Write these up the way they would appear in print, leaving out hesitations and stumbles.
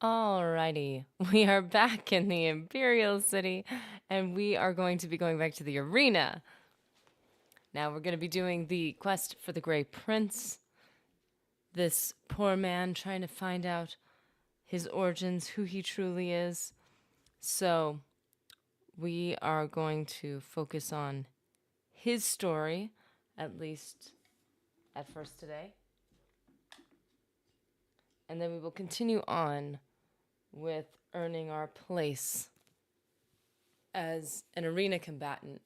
Alrighty, we are back in the Imperial City, and we are going to be going back to the arena. Now we're going to be doing the quest for the Grey Prince. This poor man trying to find out his origins, who he truly is. So we are going to focus on his story, at least at first today. And then we will continue on with earning our place as an arena combatant.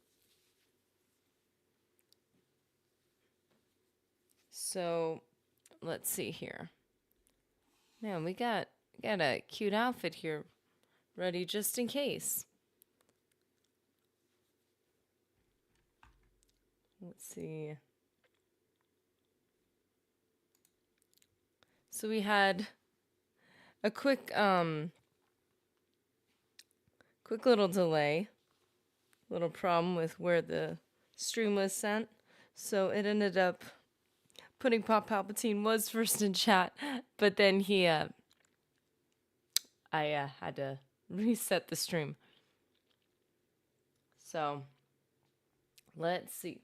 So let's see here. Man, we got a cute outfit here ready just in case. Let's see. So we had a quick little delay, little problem with where the stream was sent. So it ended up putting Palpatine was first in chat, but then I had to reset the stream. So let's see.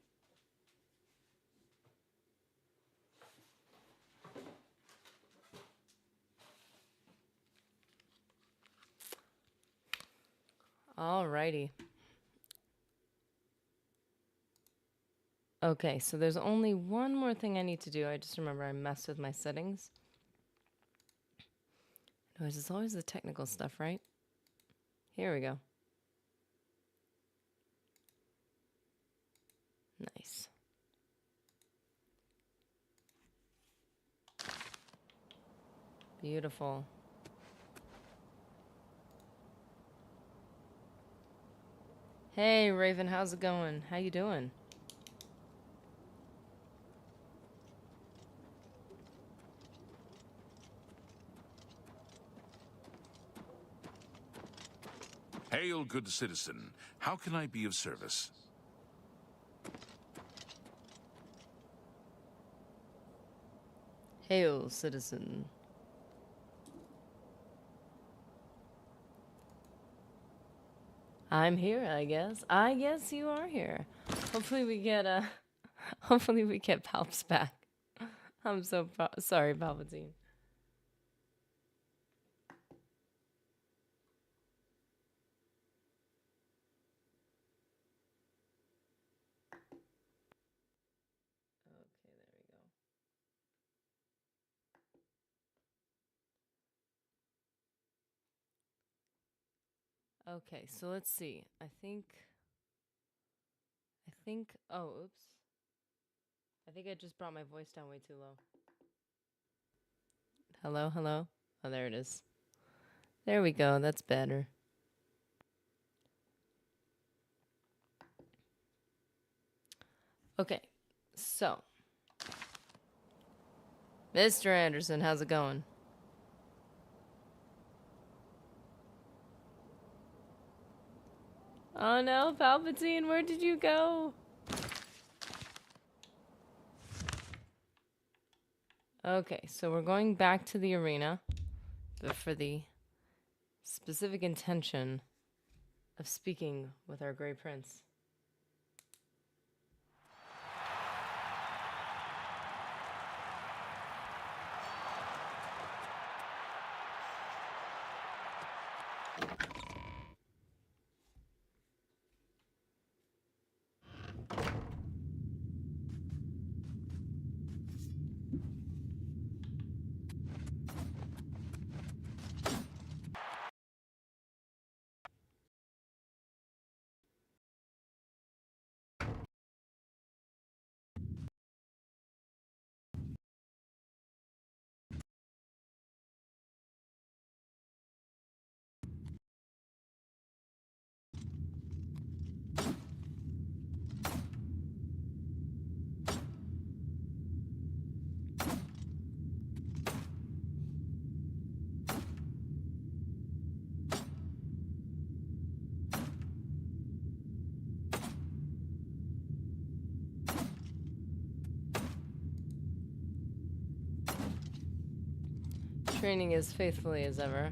Alrighty. Okay, so there's only one more thing I need to do. I just remember I messed with my settings. Anyways, it's always the technical stuff, right? Here we go. Nice. Beautiful. Hey, Raven, how's it going? How you doing? Hail, good citizen. How can I be of service? Hail, citizen. I'm here, I guess. I guess you are here. Hopefully we get hopefully we get Palps back. I'm so sorry, Palpatine. Okay, there we go. Okay, so let's see. I think oh, oops. I think I just brought my voice down way too low. Hello, hello. Oh, there it is. There we go. That's better. Okay, so Mr. Anderson, how's it going? Oh no, Palpatine, where did you go? Okay, so we're going back to the arena, but for the specific intention of speaking with our Grey Prince. training as faithfully as ever.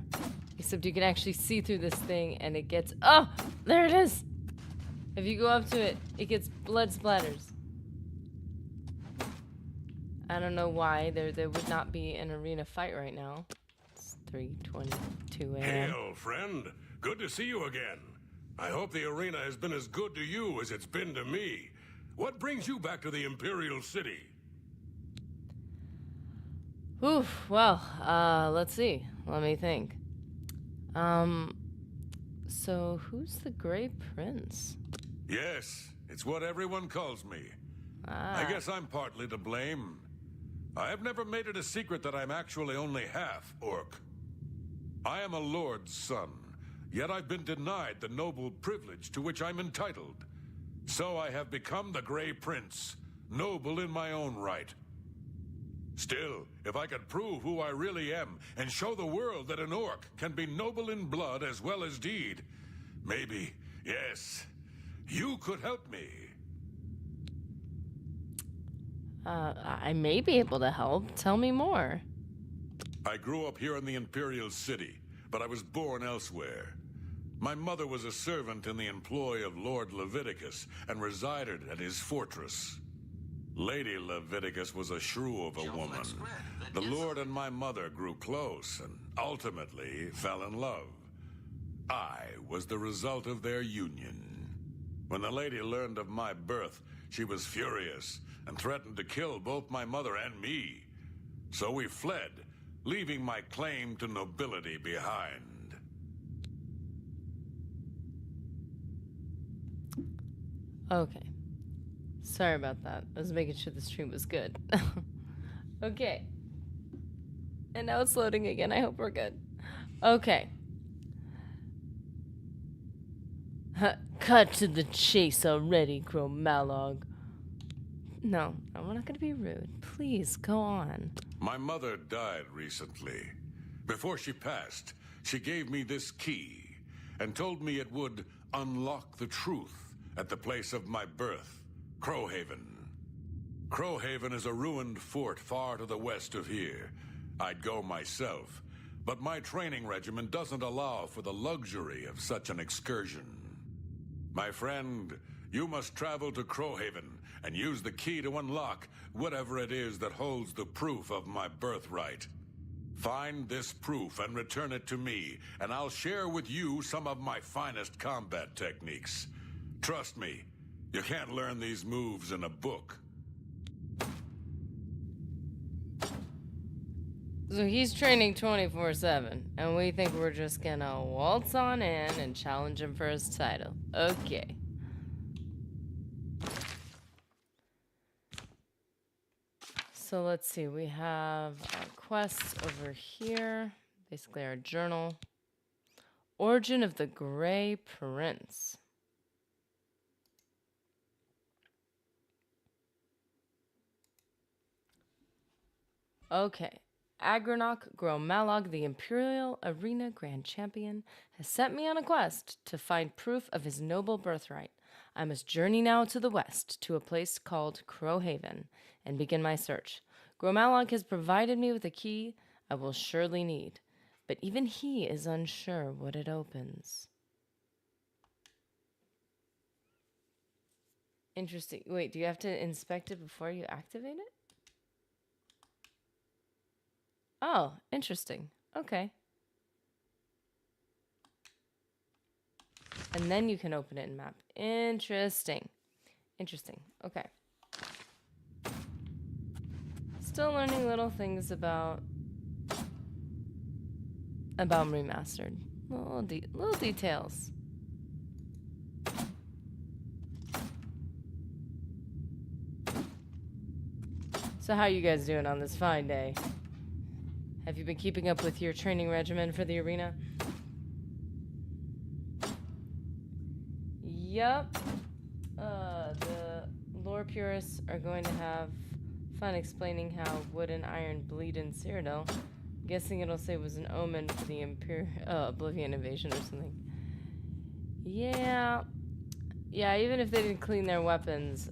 Except you can actually see through this thing and it gets... Oh! There it is! If you go up to it, it gets blood splatters. I don't know why there would not be an arena fight right now. It's 3:22 a.m. Hail, friend. Good to see you again. I hope the arena has been as good to you as it's been to me. What brings you back to the Imperial City? Oof, well, let's see. Let me think. So who's the Grey Prince? Yes, it's what everyone calls me. I guess I'm partly to blame. I have never made it a secret that I'm actually only half orc. I am a lord's son, yet I've been denied the noble privilege to which I'm entitled. So I have become the Grey Prince, noble in my own right. Still, if I could prove who I really am and show the world that an orc can be noble in blood as well as deed, maybe, yes, you could help me. I may be able to help. Tell me more. I grew up here in the Imperial City, but I was born elsewhere. My mother was a servant in the employ of Lord Leviticus and resided at his fortress. Lady Leviticus was a shrew of a woman. The Lord and my mother grew close and ultimately fell in love. I was the result of their union. When the lady learned of my birth, she was furious and threatened to kill both my mother and me. So we fled, leaving my claim to nobility behind. Okay. Sorry about that. I was making sure the stream was good. Okay. And now it's loading again. I hope we're good. Okay. Cut to the chase already, Gromalog. No, we're not going to be rude. Please, go on. My mother died recently. Before she passed, she gave me this key and told me it would unlock the truth at the place of my birth, Crowhaven. Crowhaven is a ruined fort far to the west of here. I'd go myself, but my training regimen doesn't allow for the luxury of such an excursion. My friend, you must travel to Crowhaven and use the key to unlock whatever it is that holds the proof of my birthright. Find this proof and return it to me, and I'll share with you some of my finest combat techniques. Trust me, you can't learn these moves in a book. So he's training 24/7, and we think we're just gonna waltz on in and challenge him for his title. Okay. So let's see, we have our quests over here. Basically our journal. Origin of the Grey Prince. Okay. Agronach Gromalog, the Imperial Arena Grand Champion, has sent me on a quest to find proof of his noble birthright. I must journey now to the west, to a place called Crowhaven, and begin my search. Gromalog has provided me with a key I will surely need, but even he is unsure what it opens. Interesting. Wait, do you have to inspect it before you activate it? Oh, interesting. Okay. And then you can open it in map. Interesting. Interesting. Okay. Still learning little things about Remastered. Little details. So how are you guys doing on this fine day? Have you been keeping up with your training regimen for the arena? Yup. The lore purists are going to have fun explaining how wood and iron bleed in Cyrodiil. Guessing it'll say it was an omen for the Oblivion invasion or something. Yeah. Yeah, even if they didn't clean their weapons,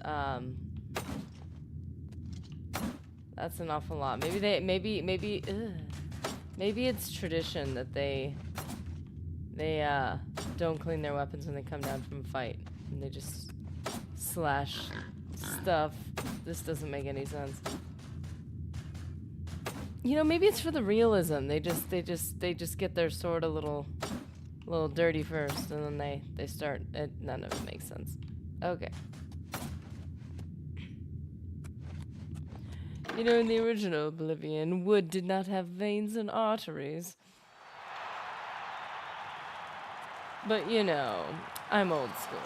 that's an awful lot. Maybe Maybe it's tradition that they don't clean their weapons when they come down from a fight, and they just slash stuff. This doesn't make any sense. You know, maybe it's for the realism. They just get their sword a little dirty first, and then they start. None of it makes sense. Okay. You know, in the original Oblivion, wood did not have veins and arteries. But, you know, I'm old school.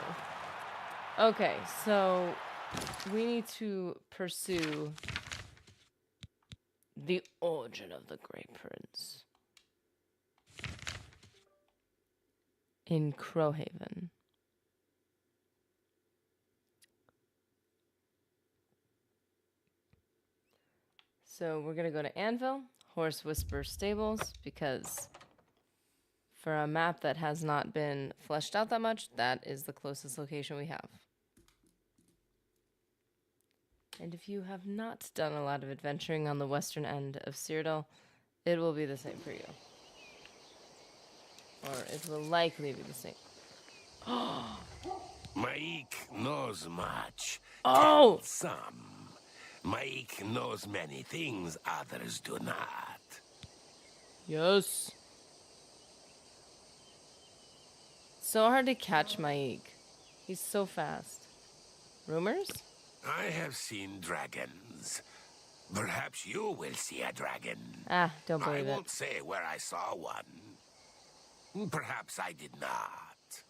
Okay, so we need to pursue the origin of the Grey Prince in Crowhaven. So we're going to go to Anvil, Horse Whisper Stables, because for a map that has not been fleshed out that much, that is the closest location we have. And if you have not done a lot of adventuring on the western end of Cyrodiil, it will be the same for you. Or it will likely be the same. Maik knows much. Oh! Some. Maik knows many things others do not. Yes. So hard to catch Maik. He's so fast. Rumors? I have seen dragons. Perhaps you will see a dragon. Ah, don't I believe it. won't say where I saw one. Perhaps I did not.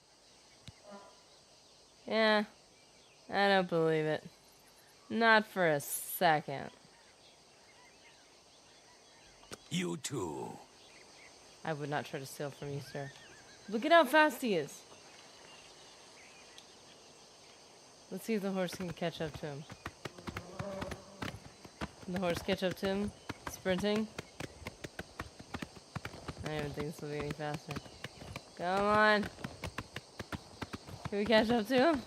Yeah, I don't believe it. Not for a second. You too. I would not try to steal from you, sir. Look at how fast he is. Let's see if the horse can catch up to him. Can the horse catch up to him? Sprinting? I don't even think this will be any faster. Come on. Can we catch up to him?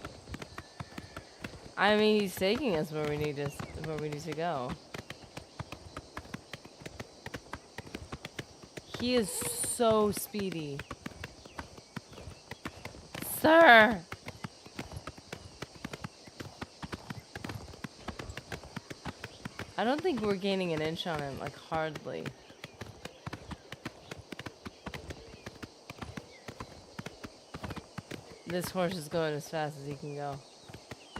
I mean, he's taking us where we need to go. He is so speedy. Sir! I don't think we're gaining an inch on him, like hardly. This horse is going as fast as he can go.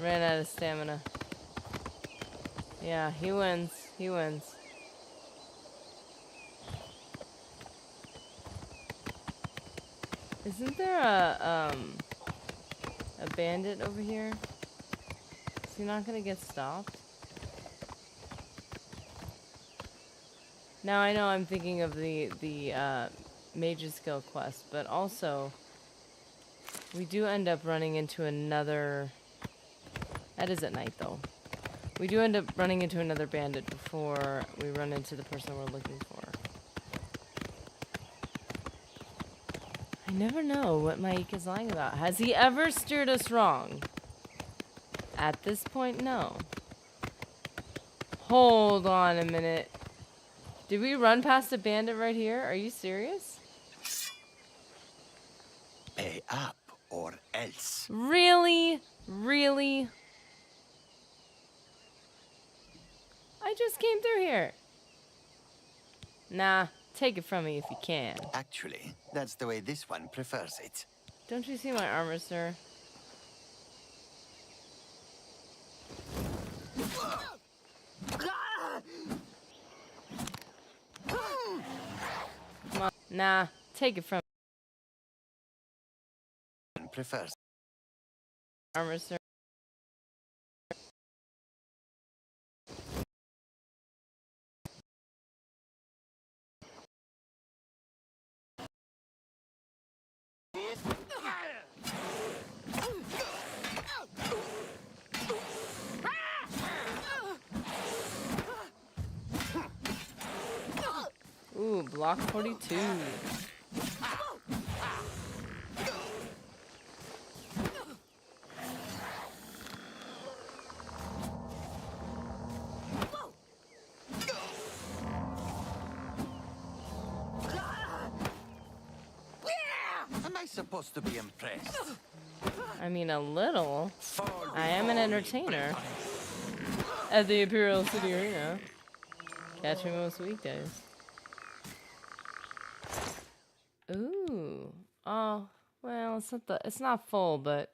Ran out of stamina. Yeah, he wins. He wins. Isn't there a bandit over here? Is he not gonna get stopped? Now I know I'm thinking of the Mage's Guild quest, but also we do end up running into another. That is at night though. We do end up running into another bandit before we run into the person we're looking for. I never know what Maik is lying about. Has he ever steered us wrong? At this point, no. Hold on a minute. Did we run past a bandit right here? Are you serious? Pay up or else. Really? Really? I just came through here. Nah, take it from me if you can. Actually, that's the way this one prefers it. Don't you see my armor, sir? Come on. Nah, take it from Prefers. armor, sir. Ooh, block 42. supposed to be impressed. I mean, a little. Fall I am an before me, entertainer. At the Imperial City Arena. Catch me most weekdays. Ooh. Oh, well, it's not full, but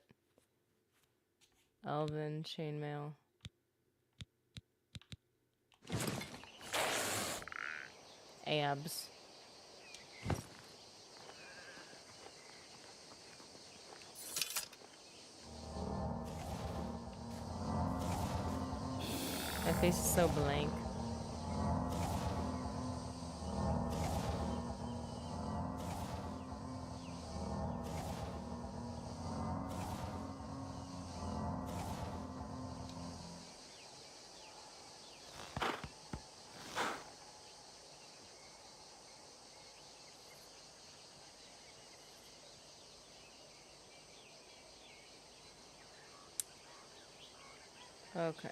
Elven chainmail. Abs. My face is so blank. Okay.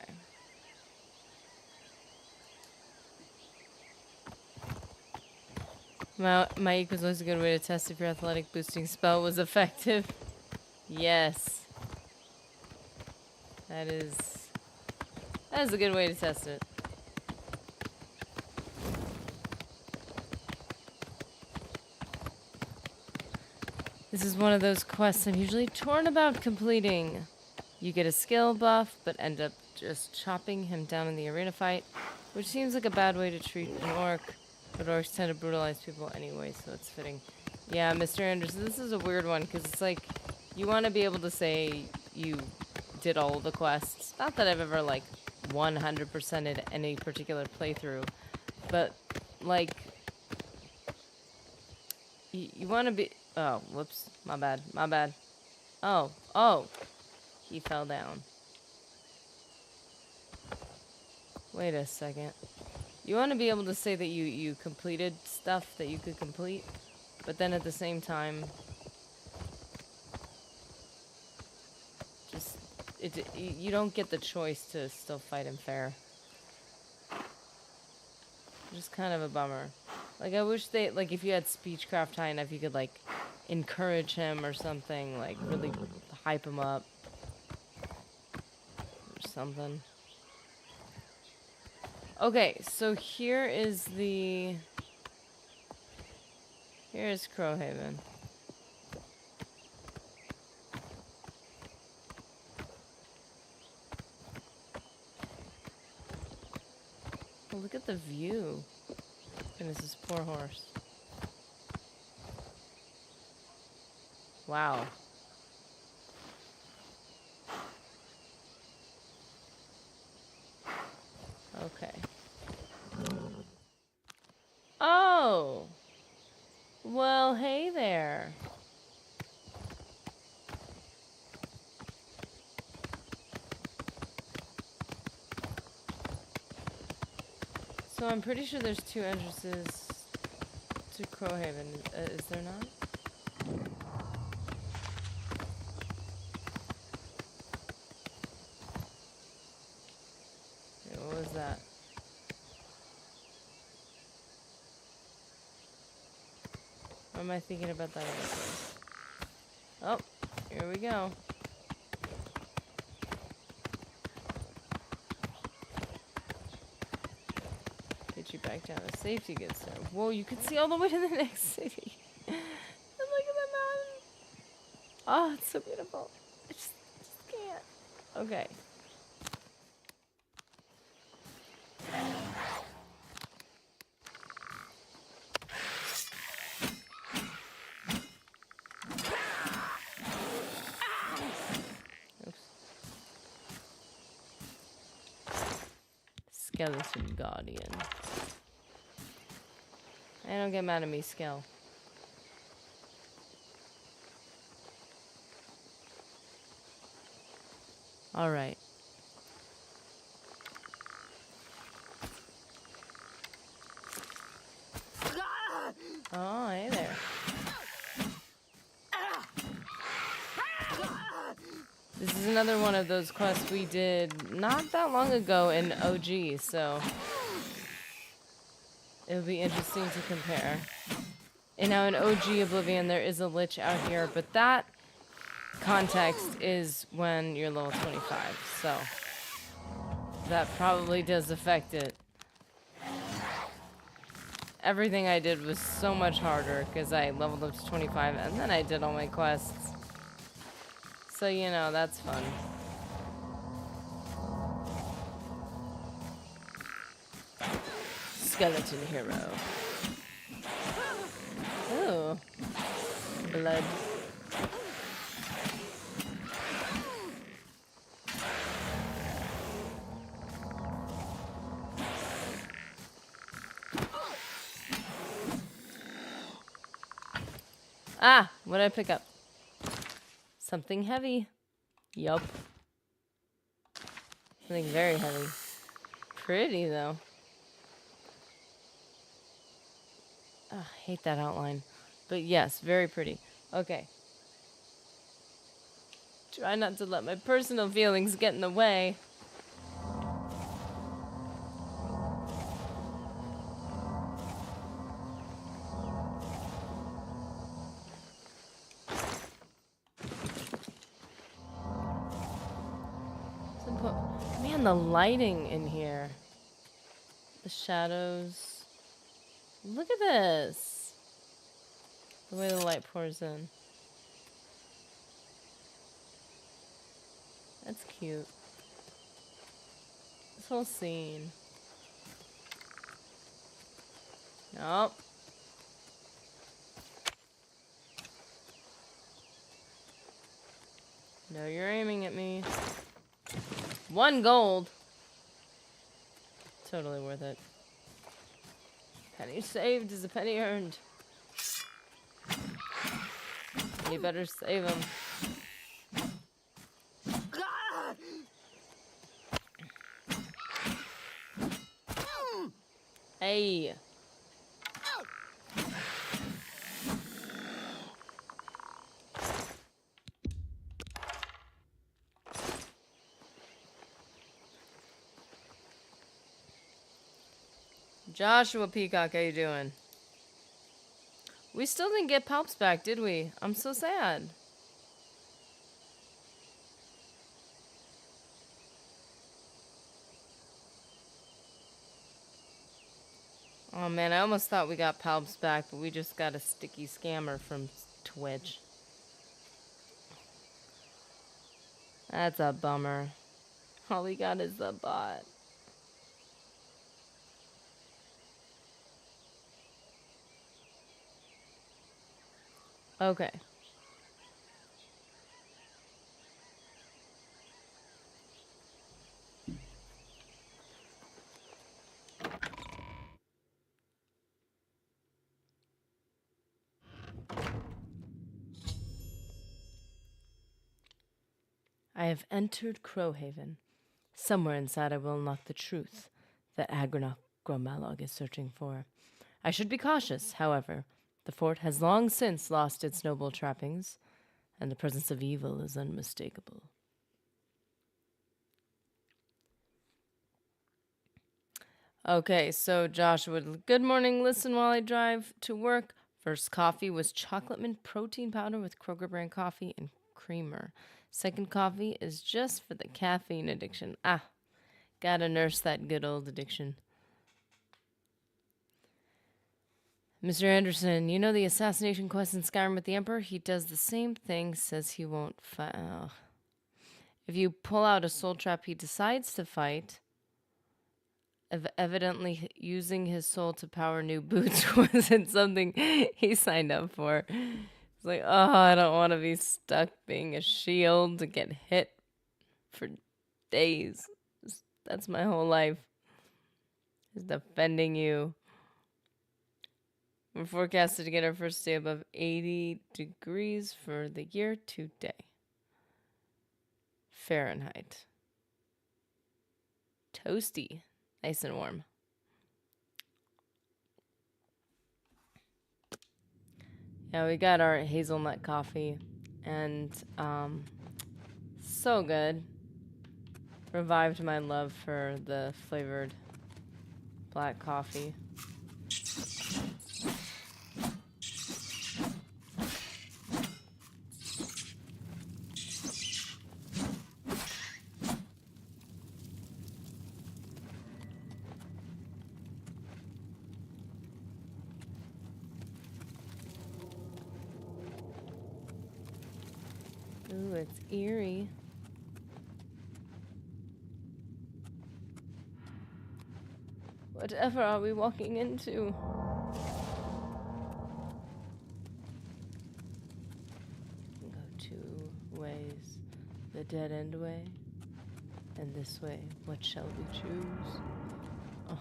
My equals was a good way to test if your athletic boosting spell was effective. Yes. That is a good way to test it. This is one of those quests I'm usually torn about completing. You get a skill buff, but end up just chopping him down in the arena fight, which seems like a bad way to treat an orc. But orcs tend to brutalize people anyway, so it's fitting. Yeah, Mr. Anderson, this is a weird one, because it's like, you want to be able to say you did all of the quests. Not that I've ever, like, 100%ed any particular playthrough, but, like, you want to be... Oh, whoops. My bad. My bad. Oh. He fell down. Wait a second. You want to be able to say that you completed stuff that you could complete, but then at the same time, just you don't get the choice to still fight him fair. Just kind of a bummer. Like, I wish they, like, if you had Speechcraft high enough, you could, like, encourage him or something, like, really hype him up. Or something. Okay, so here is Crowhaven. Oh, look at the view. Goodness, this poor horse. Wow. Okay. Oh! Well, hey there. So I'm pretty sure there's 2 entrances to Crowhaven. Is there not? Wait, what was that? Or am I thinking about that other place? Oh, here we go. Get you back down to safety, good sir. Whoa, you can see all the way to the next city. And look at the mountain. Oh, it's so beautiful. I just can't. Okay. Skeleton Guardian. I don't get mad at me, Skell. Alright. Oh, hey there. This is another one of those quests we did not that long ago in OG, so it'll be interesting to compare. And now in OG Oblivion, there is a lich out here, but that context is when you're level 25, so that probably does affect it. Everything I did was so much harder because I leveled up to 25 and then I did all my quests. So, you know, that's fun. Skeleton hero. Oh. Blood. Ah, what did I pick up? Something heavy. Yup. Something very heavy. Pretty, though. Oh, I hate that outline. But yes, very pretty. Okay. Try not to let my personal feelings get in the way. Man, the lighting in here. The shadows. Look at this. The way the light pours in. That's cute. This whole scene. Nope. No, you're aiming at me. 1 gold. Totally worth it. Penny saved is a penny earned. You better save him. Hey. Joshua Peacock, how you doing? We still didn't get Palps back, did we? I'm so sad. Oh man, I almost thought we got Palps back, but we just got a sticky scammer from Twitch. That's a bummer. All we got is the bot. Okay. I have entered Crowhaven. Somewhere inside I will unlock the truth that Agranok Gromalog is searching for. I should be cautious, however. The fort has long since lost its noble trappings, and the presence of evil is unmistakable. Okay, so Joshua, good morning. Listen while I drive to work. First coffee was chocolate mint protein powder with Kroger brand coffee and creamer. Second coffee is just for the caffeine addiction. Ah, gotta nurse that good old addiction. Mr. Anderson, you know the assassination quest in Skyrim with the Emperor? He does the same thing, says he won't fight. Oh. If you pull out a soul trap, he decides to fight. Evidently, using his soul to power new boots wasn't something he signed up for. It's like, oh, I don't want to be stuck being a shield to get hit for days. That's my whole life. Is defending you. We're forecasted to get our first day above 80 degrees for the year today. Fahrenheit. Toasty. Nice and warm. Yeah, we got our hazelnut coffee. And, so good. Revived my love for the flavored black coffee. it's eerie. Whatever are we walking into? Go two ways. The dead end way. And this way. What shall we choose? Oh,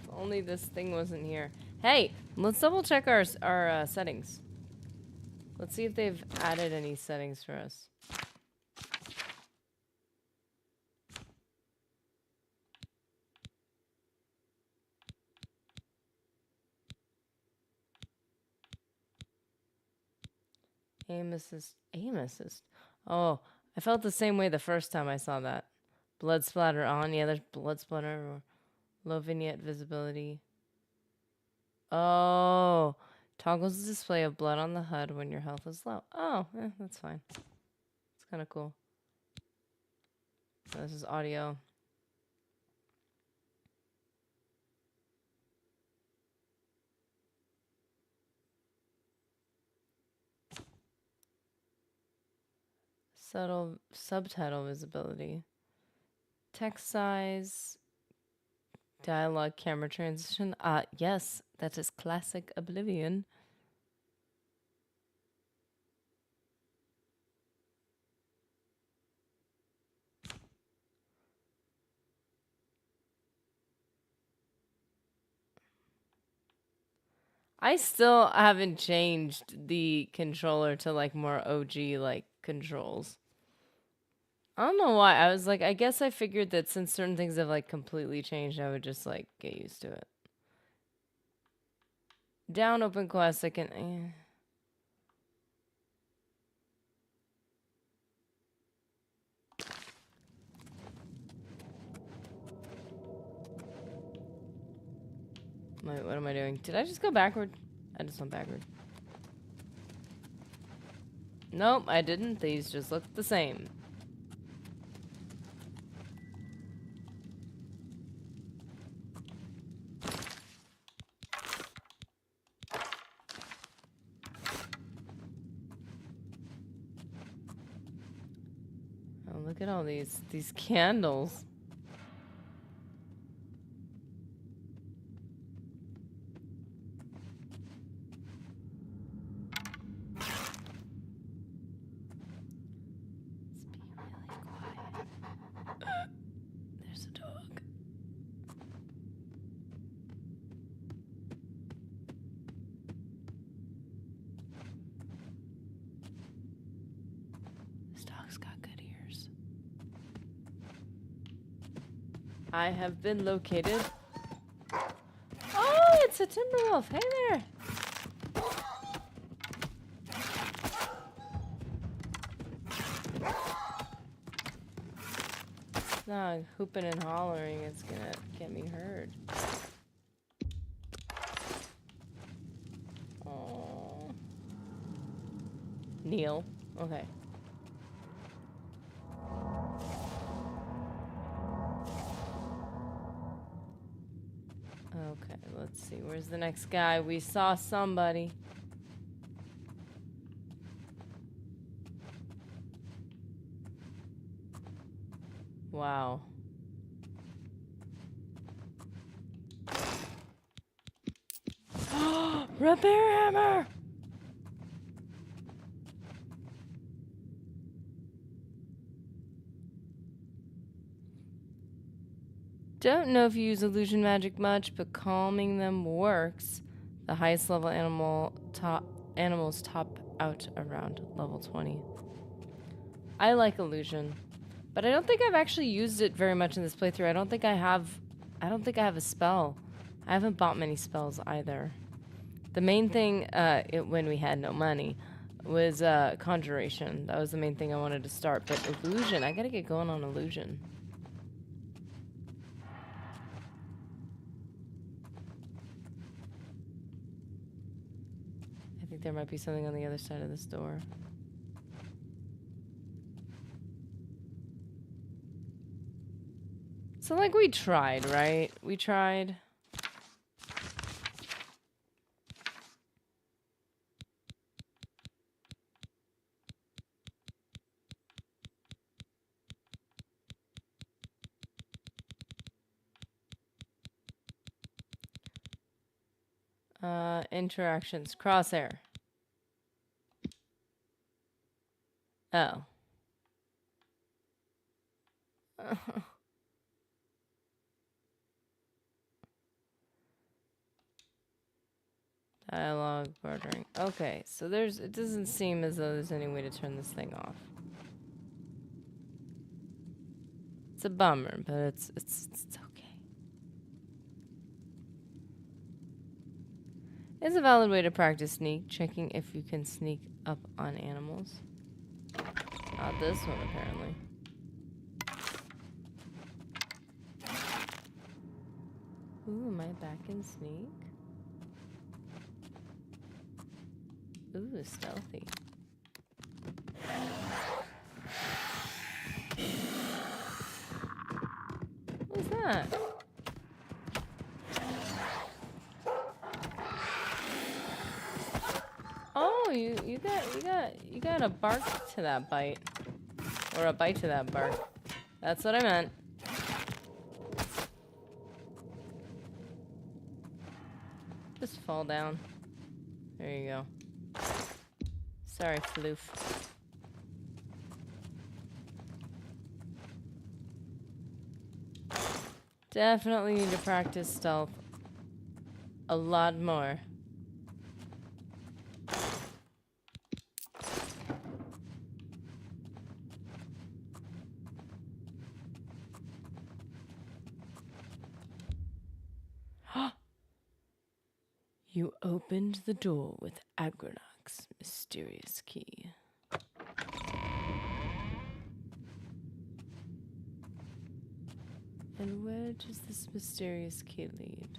if only this thing wasn't here. Hey, let's double check our settings. Let's see if they've added any settings for us. Aim assist. Aim assist. Oh, I felt the same way the first time I saw that. Blood splatter on. Yeah, there's blood splatter everywhere. Low vignette visibility. Oh. Toggles the display of blood on the HUD when your health is low. Oh, that's fine. It's kind of cool. So this is audio. Subtle subtitle visibility. Text size. Dialogue camera transition. Yes, that is classic Oblivion. I still haven't changed the controller to like more OG like controls. I don't know why. I was like, I guess I figured that since certain things have like completely changed, I would just like get used to it. Down open quest, I can. Wait, what am I doing? Did I just go backward? I just went backward. Nope, I didn't. These just look the same. Oh, look at all these candles. I have been located. Oh, it's a Timberwolf. Hey there. It's not hooping and hollering. It's gonna get me heard. Oh. Neil. Okay. Okay, let's see. Where's the next guy? We saw somebody. Wow. Repair hammer! Don't know if you use illusion magic much, but calming them works. The highest level animals top out around level 20. I like illusion, but I don't think I've actually used it very much in this playthrough. I don't think I have a spell. I haven't bought many spells either. The main thing when we had no money was conjuration. That was the main thing I wanted to start, but illusion, I gotta get going on illusion. I think there might be something on the other side of this door. So, like, we tried, right? We tried. Interactions. Crosshair. Oh. Dialogue, bartering. Okay, so it doesn't seem as though there's any way to turn this thing off. It's a bummer, but it's okay. It's a valid way to practice sneak, checking if you can sneak up on animals. Not this one, apparently. Ooh, am I back in sneak? Ooh, stealthy. What's that? Oh, you got a bark to that bite. Or a bite to that bark. That's what I meant. Just fall down. There you go. Sorry, Floof. Definitely need to practice stealth a lot more. You opened the door with Agronach's mysterious key. And where does this mysterious key lead?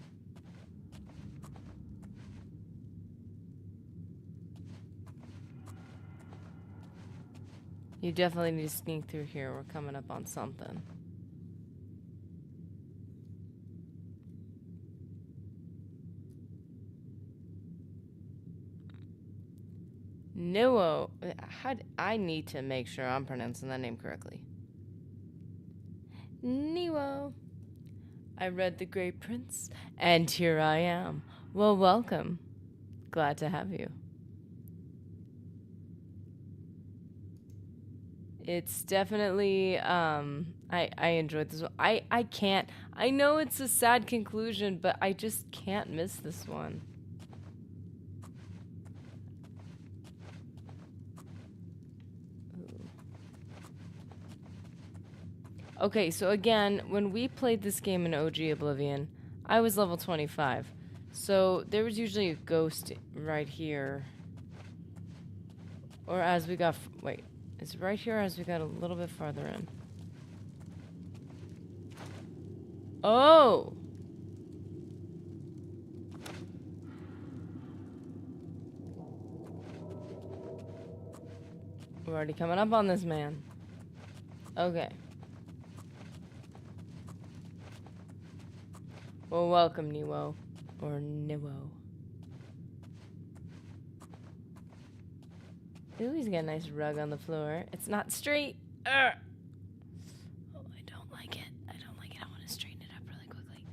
You definitely need to sneak through here. We're coming up on something. Niwo. I need to make sure I'm pronouncing that name correctly. Niwo. I read The Great Prince, and here I am. Well, welcome. Glad to have you. It's definitely, I enjoyed this one. I can't, I know it's a sad conclusion, but I just can't miss this one. Okay, so again, when we played this game in OG Oblivion, I was level 25. So there was usually a ghost right here. Or as we got... wait, is it right here as we got a little bit farther in? Oh! We're already coming up on this man. Okay. Well, welcome, Niwo. Or Niwo. Ooh, he's got a nice rug on the floor. It's not straight. Ugh. Oh, I don't like it. I don't like it. I want to straighten it up really quickly.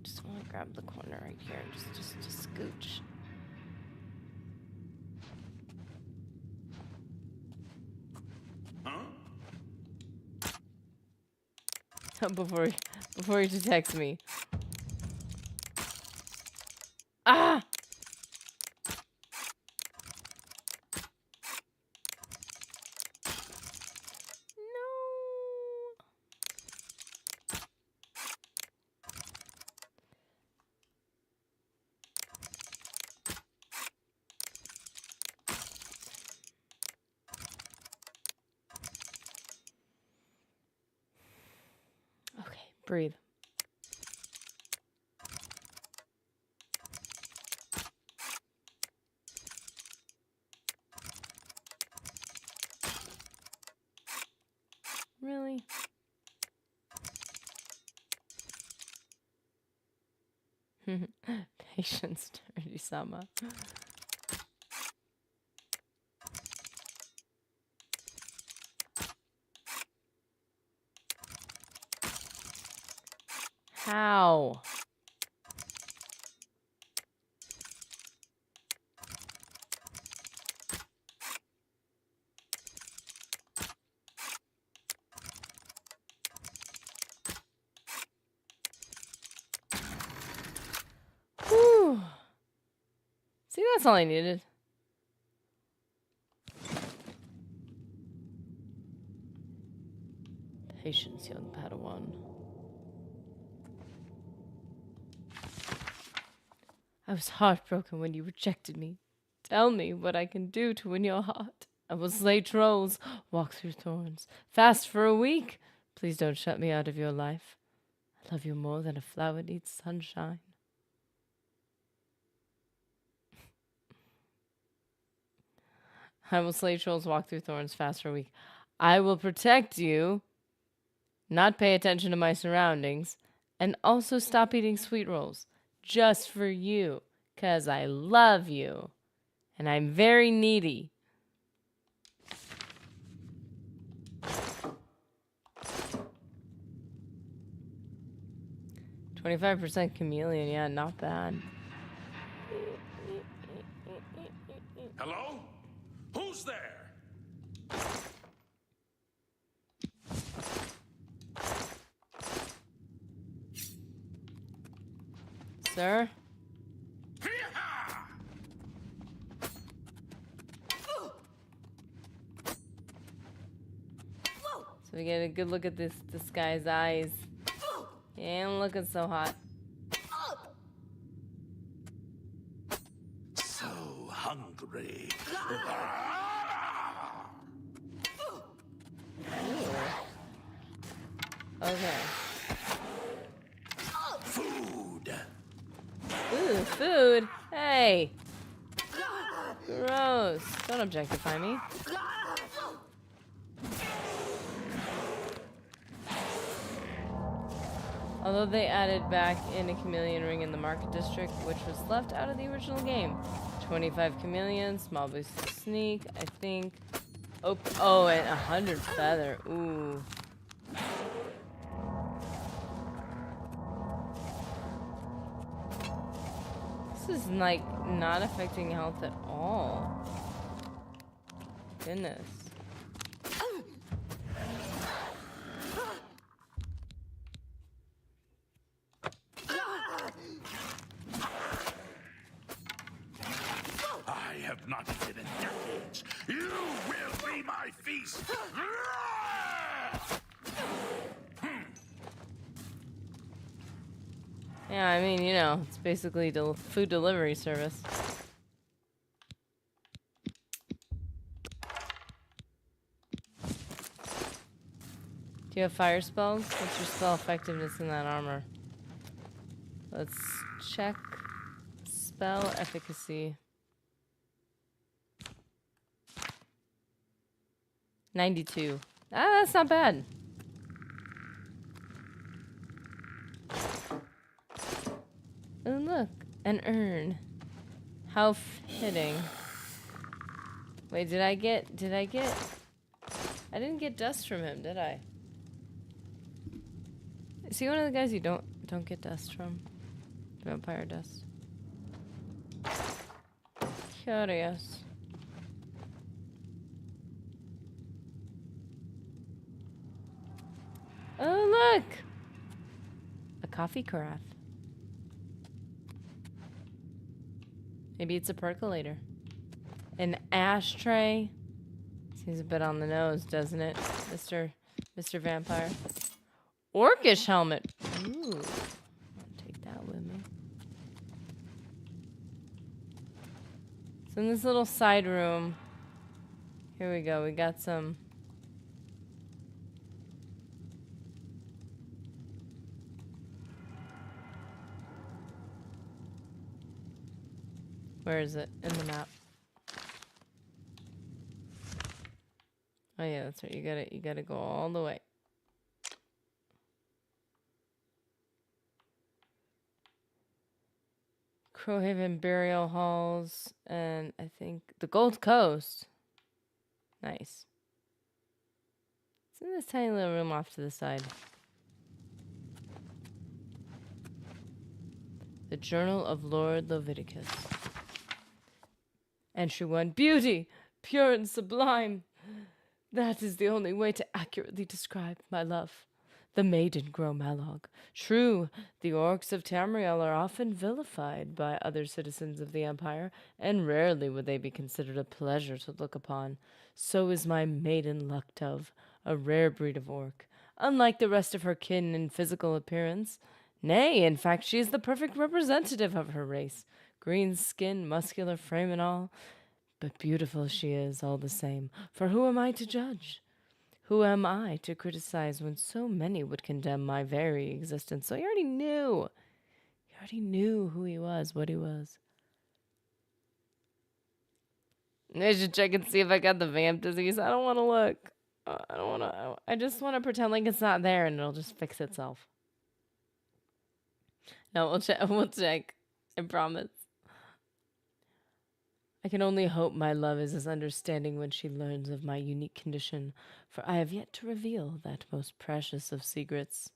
Just want to grab the corner right here and just scooch. Before he detects me. Ah! No. Okay, breathe. Really? Patience, Dirty-sama. How? That's all I needed. Patience, young Padawan. I was heartbroken when you rejected me. Tell me what I can do to win your heart. I will slay trolls, walk through thorns, fast for a week. Please don't shut me out of your life. I love you more than a flower needs sunshine. I will slay trolls, walk through thorns, fast for a week. I will protect you, not pay attention to my surroundings, and also stop eating sweet rolls. Just for you, 'cause I love you. And I'm very needy. "25% chameleon, yeah, not bad." Hello? Who's there? Sir? So we get a good look at this guy's eyes. He ain't looking so hot. So hungry. Okay. Food. Ooh, food. Hey. Gross. Don't objectify me. Although they added back in a chameleon ring in the market district, which was left out of the original game. 25 chameleons, small boost to sneak, I think. Oh, and 100 feather. Ooh. This is like not affecting health at all. Goodness. I have not eaten in decades. You will be my feast. Yeah, I mean, you know, it's basically food delivery service. Do you have fire spells? What's your spell effectiveness in that armor? Let's check spell efficacy. 92. Ah, that's not bad. Oh, look, an urn. How fitting. Wait, did I get, I didn't get dust from him, did I? Is he one of the guys you don't get dust from? Vampire dust. Curious. Oh, look! A coffee carafe. Maybe it's a percolator. An ashtray. Seems a bit on the nose, doesn't it, Mr. Vampire? Orcish helmet. Ooh. I'll take that with me. So in this little side room, here we go. We got some. Where is it in the map? Oh yeah, that's right. You gotta go all the way. Crowhaven Burial Halls, and I think the Gold Coast. Nice. It's in this tiny little room off to the side. The Journal of Lord Leviticus. Entry 1. Beauty, pure and sublime. That is the only way to accurately describe my love. the maiden Gromalog. True, the orcs of Tamriel are often vilified by other citizens of the Empire, and rarely would they be considered a pleasure to look upon. So is my maiden Luktov, a rare breed of orc, unlike the rest of her kin in physical appearance. Nay, in fact, she is the perfect representative of her race. Green skin, muscular frame and all. But beautiful she is, all the same, for who am I to judge? Who am I to criticize when so many would condemn my very existence? So he already knew. He already knew who he was, what he was. I should check and see if I got the vamp disease. I don't want to look. I don't want to. I just want to pretend like it's not there and it'll just fix itself. No, we'll check. We'll check. I promise. I can only hope my love is as understanding when she learns of my unique condition, for I have yet to reveal that most precious of secrets.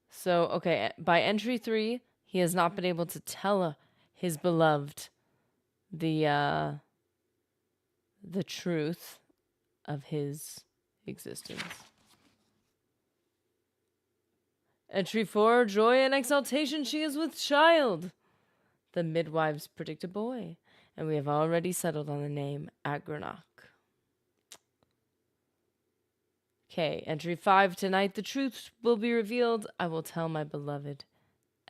So, okay, by entry 3, he has not been able to tell his beloved the truth of his existence. Entry 4, joy and exaltation, she is with child. The midwives predict a boy, and we have already settled on the name Agranok. Okay, entry 5, tonight the truth will be revealed. I will tell my beloved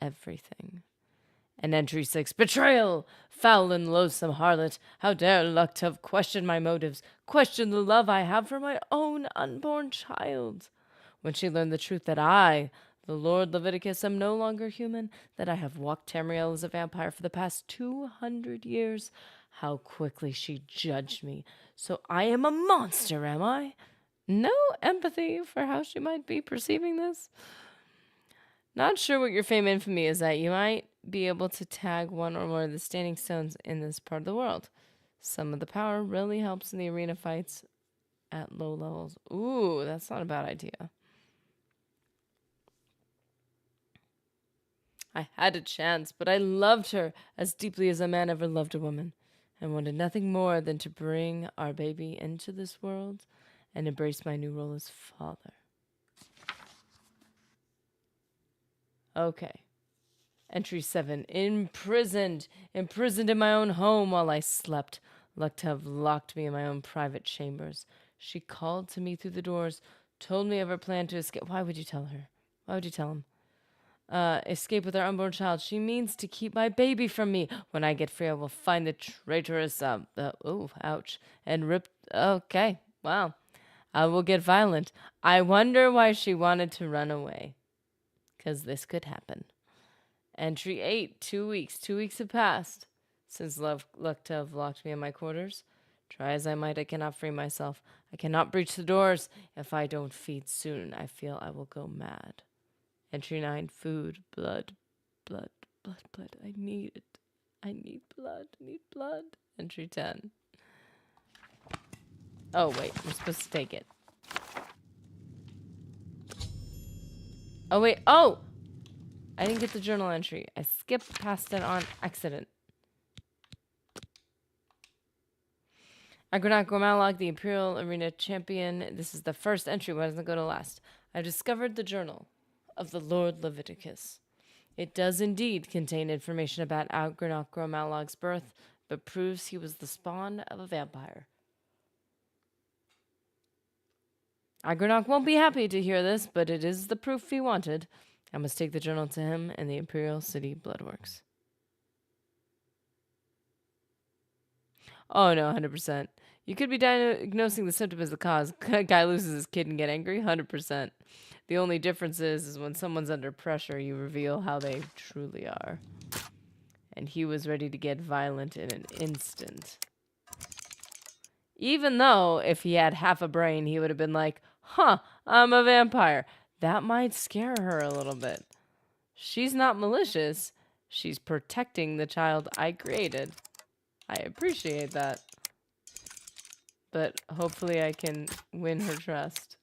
everything. And entry 6, betrayal! Foul and loathsome harlot, how dare Luktov question my motives, question the love I have for my own unborn child? When she learned the truth that I, the Lord Leviticus, am no longer human, that I have walked Tamriel as a vampire for the past 200 years, how quickly she judged me. So I am a monster, am I? No empathy for how she might be perceiving this. Not sure what your fame infamy is at. You might be able to tag one or more of the standing stones in this part of the world. Some of the power really helps in the arena fights at low levels. Ooh, that's not a bad idea. I had a chance, but I loved her as deeply as a man ever loved a woman, and wanted nothing more than to bring our baby into this world and embrace my new role as father. Okay. Entry 7. Imprisoned in my own home while I slept. Luktov locked me in my own private chambers. She called to me through the doors, told me of her plan to escape. Why would you tell her? Why would you tell him? Escape with our unborn child. She means to keep my baby from me. When I get free, I will find the traitorous, ouch, and rip. Okay, wow. I will get violent. I wonder why she wanted to run away. 'Cause this could happen. Entry 8, 2 weeks. 2 weeks have passed since Luktov locked me in my quarters. Try as I might, I cannot free myself. I cannot breach the doors. If I don't feed soon, I feel I will go mad. Entry 9, food, blood. I need it. I need blood. Entry 10. Oh, wait, we're supposed to take it. Oh, wait, oh! I didn't get the journal entry. I skipped past it on accident. Agranok Gromalog, the Imperial Arena Champion. This is the first entry. Why doesn't it go to last? I discovered the journal of the Lord Leviticus. It does indeed contain information about Agranok Gromalog's birth, but proves he was the spawn of a vampire. Agranok won't be happy to hear this, but it is the proof he wanted. I must take the journal to him in the Imperial City Bloodworks. Oh no, 100%. You could be diagnosing the symptom as the cause. Guy loses his kid and get angry, 100%. The only difference is when someone's under pressure, you reveal how they truly are. And he was ready to get violent in an instant. Even though, if he had half a brain, he would have been like, huh, I'm a vampire. That might scare her a little bit. She's not malicious. She's protecting the child I created. I appreciate that. But hopefully I can win her trust.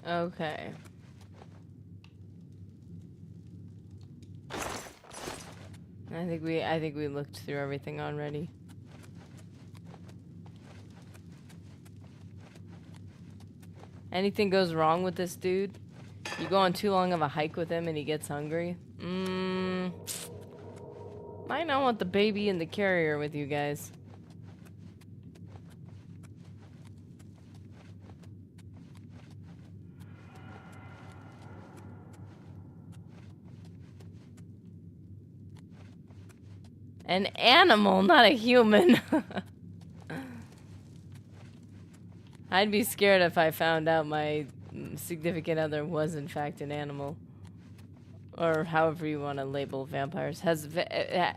Okay. I think we looked through everything already. Anything goes wrong with this dude? You go on too long of a hike with him and he gets hungry? Might not want the baby in the carrier with you guys. An animal, not a human. I'd be scared if I found out my significant other was in fact an animal. Or however you want to label vampires. Has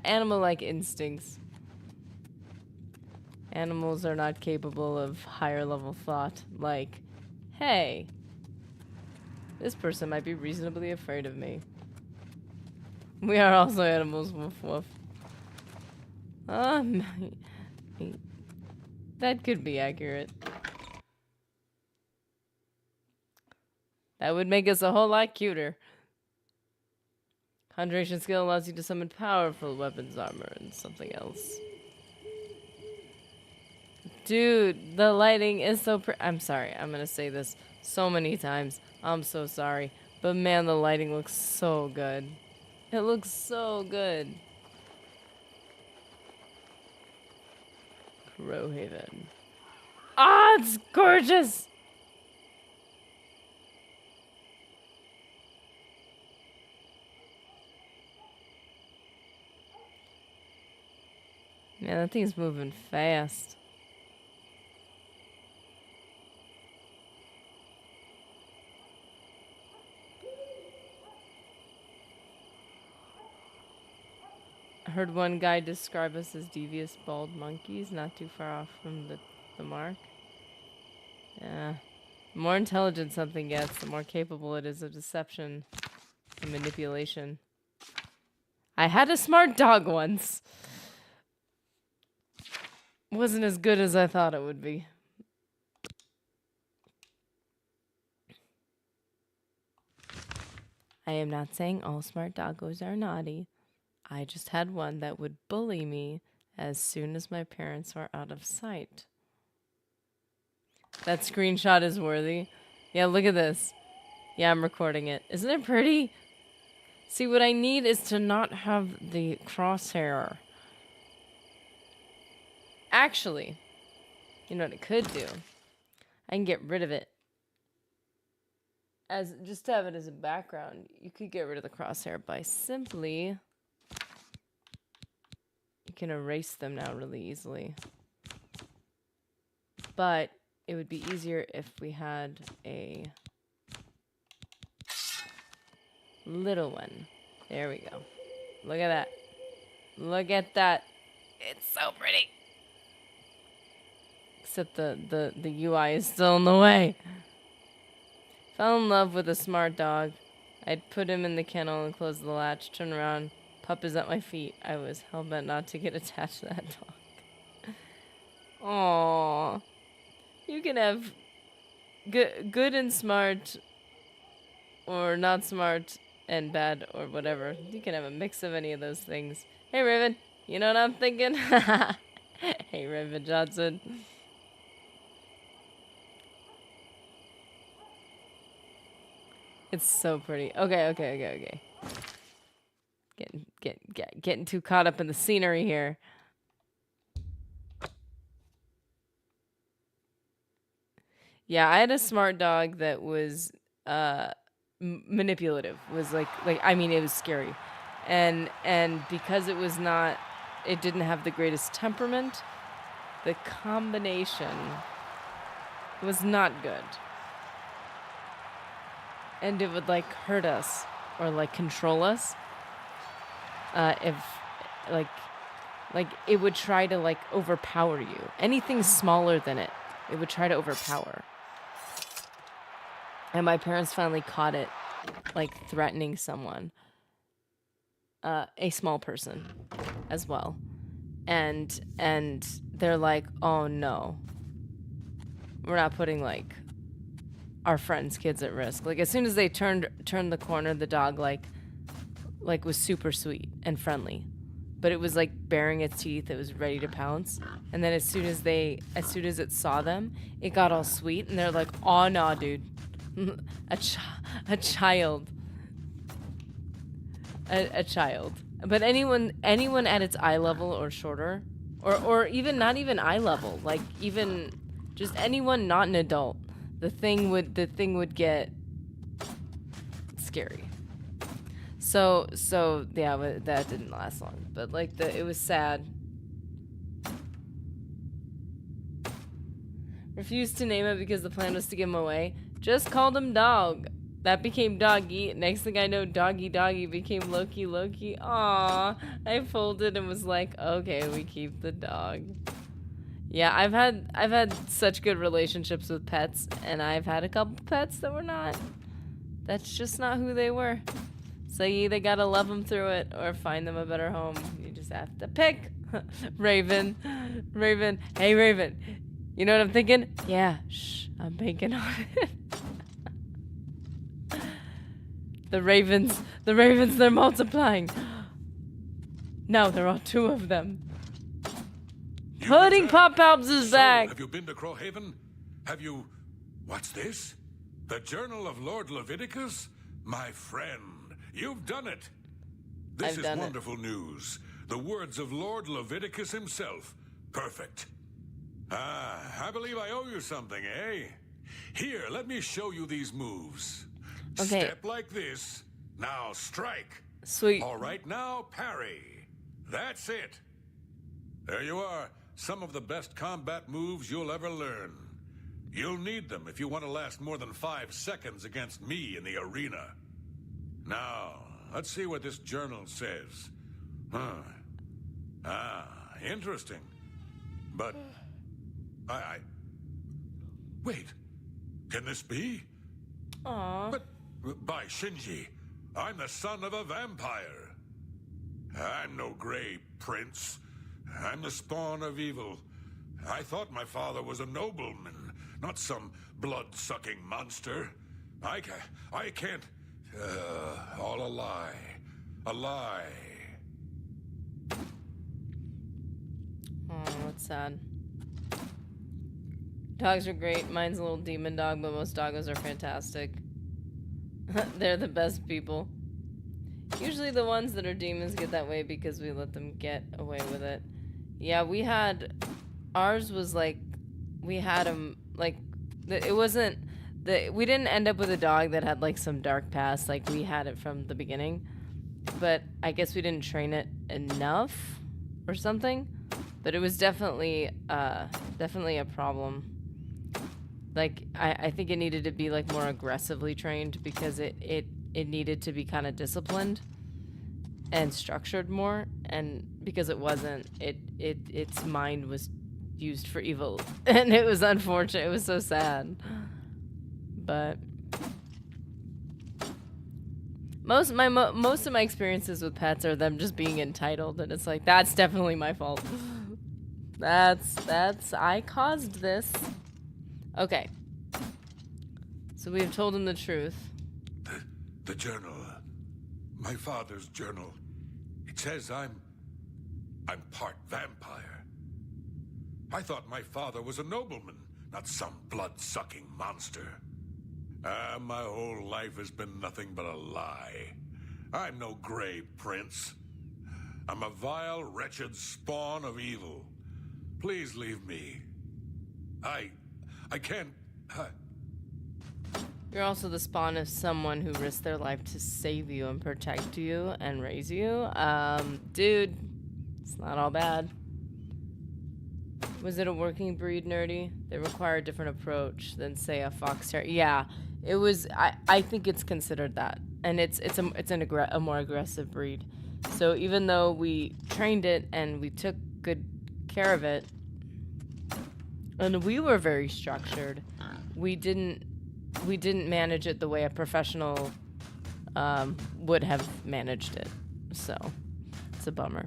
animal-like instincts. Animals are not capable of higher level thought. Like, hey, this person might be reasonably afraid of me. We are also animals, woof woof. That could be accurate. That would make us a whole lot cuter. Conjuration skill allows you to summon powerful weapons, armor, and something else. Dude, the lighting is so I'm sorry, I'm gonna say this so many times. I'm so sorry. But man, the lighting looks so good. It looks so good. Crowhaven. Ah, it's gorgeous! Man, that thing's moving fast. I heard one guy describe us as devious bald monkeys, not too far off from the mark. Yeah. The more intelligent something gets, the more capable it is of deception and manipulation. I had a smart dog once. Wasn't as good as I thought it would be. I am not saying all smart doggos are naughty. I just had one that would bully me as soon as my parents were out of sight. That screenshot is worthy. Yeah, look at this. Yeah, I'm recording it. Isn't it pretty? See, what I need is to not have the crosshair. Actually, you know what I could do? I can get rid of it. As just to have it as a background, you could get rid of the crosshair by simply... You can erase them now really easily. But it would be easier if we had a little one. There we go. Look at that. Look at that. It's so pretty. Except the UI is still in the way. Fell in love with a smart dog. I'd put him in the kennel and close the latch, turn around, pup is at my feet. I was hell-bent not to get attached to that dog. Aww. You can have good and smart, or not smart and bad, or whatever. You can have a mix of any of those things. Hey, Raven, you know what I'm thinking? Hey, Raven Johnson. It's so pretty. Okay. Getting too caught up in the scenery here. Yeah, I had a smart dog that was manipulative. Was like I mean, it was scary, and because it was not, it didn't have the greatest temperament. The combination was not good. And it would like hurt us or like control us. If like it would try to like overpower you. Anything smaller than it would try to overpower. And my parents finally caught it like threatening someone. A small person as well. And they're like, "Oh no. We're not putting like our friends' kids at risk. Like as soon as they turned the corner, the dog like was super sweet and friendly. But it was like baring its teeth, it was ready to pounce. And then as soon as it saw them, it got all sweet and they're like, "Oh no, dude." a child. A child. But anyone at its eye level or shorter, or even not even eye level, like even just anyone not an adult, the thing would get scary. So yeah, that didn't last long. But like it was sad. Refused to name it because the plan was to give him away. Just called him Dog. That became Doggy. Next thing I know, Doggy became Loki. Aww. I folded and was like, okay, we keep the dog. Yeah, I've had such good relationships with pets, and I've had a couple pets that were not. That's just not who they were. So you either gotta love them through it or find them a better home. You just have to pick. Raven. Hey, Raven. You know what I'm thinking? Yeah, shh, I'm banking on it. The ravens, they're multiplying. Now there are 2 of them. Pudding Pop Pops is back. Have you been to Crowhaven? Have you... What's this? The Journal of Lord Leviticus? My friend, you've done it. This is wonderful news. The words of Lord Leviticus himself. Perfect. I believe I owe you something, eh? Here, let me show you these moves. Okay. Step like this. Now strike. Sweet. All right, now parry. That's it. There you are. Some of the best combat moves you'll ever learn. You'll need them if you want to last more than 5 seconds against me in the arena. Now, let's see what this journal says. Interesting. But wait. Can this be? Aww. But by Shinji, I'm the son of a vampire. I'm no gray prince. I'm the spawn of evil. I thought my father was a nobleman, not some blood-sucking monster. I can't... all a lie. A lie. Oh, that's sad. Dogs are great. Mine's a little demon dog, but most doggos are fantastic. They're the best people. Usually the ones that are demons get that way because we let them get away with it. Yeah, we had... Ours was like... We had him... Like... It wasn't... We didn't end up with a dog that had like some dark past. Like we had it from the beginning. But I guess we didn't train it enough or something. But it was definitely a problem. Like I think it needed to be like more aggressively trained because it needed to be kind of disciplined and structured more, and because it wasn't, its mind was used for evil, and it was unfortunate. It was so sad. But most of my experiences with pets are them just being entitled, and it's like that's definitely my fault. That's I caused this. Okay. So we have told him the truth. The journal. My father's journal. It says I'm part vampire. I thought my father was a nobleman, not some blood-sucking monster. My whole life has been nothing but a lie. I'm no gray prince. I'm a vile, wretched spawn of evil. Please leave me. I can't... You're also the spawn of someone who risked their life to save you and protect you and raise you. Dude, it's not all bad. Was it a working breed, Nerdy? They require a different approach than, say, a fox terrier. Yeah, it was. I think it's considered that, and it's a more aggressive breed. So even though we trained it and we took good care of it, and we were very structured, we didn't manage it the way a professional would have managed it. So it's a bummer.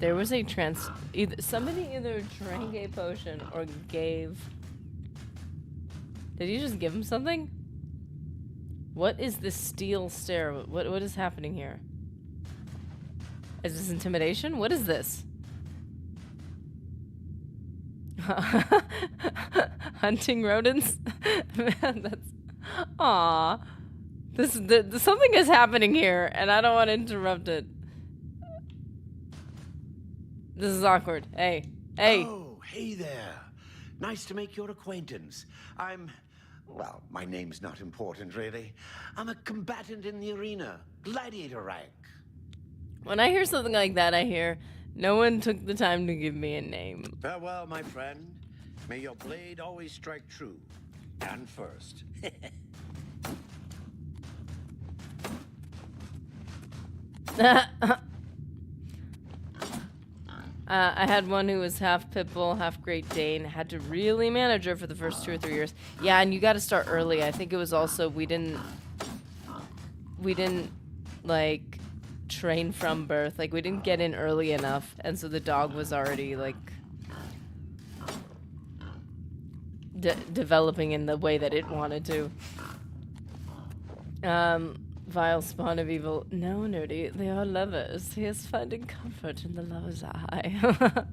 There was a somebody either drank a potion or gave. Did you just give him something? What is this steel stare? What is happening here? Is this intimidation? What is this? Hunting rodents? Man, that's... Aw. Something is happening here, and I don't want to interrupt it. This is awkward. Hey. Hey. Oh, hey there. Nice to make your acquaintance. Well, my name's not important, really. I'm a combatant in the arena, gladiator rank. When I hear something like that, I hear, no one took the time to give me a name. Farewell, my friend. May your blade always strike true. And first. I had one who was half pit bull, half Great Dane. Had to really manage her for the first 2 or 3 years. Yeah, and you got to start early. I think it was also we didn't like train from birth. Like we didn't get in early enough, and so the dog was already like developing in the way that it wanted to. Vile spawn of evil. No, Nerdy, they are lovers. He is finding comfort in the lover's eye.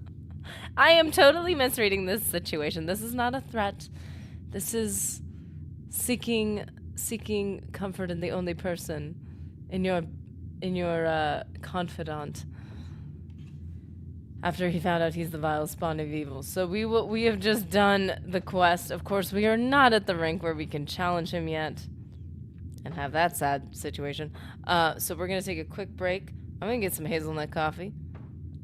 I am totally misreading this situation. This is not a threat. This is seeking comfort in the only person, in your confidant. After he found out he's the vile spawn of evil. So we have just done the quest. Of course, we are not at the rank where we can challenge him yet. And have that sad situation. So we're gonna take a quick break. I'm gonna get some hazelnut coffee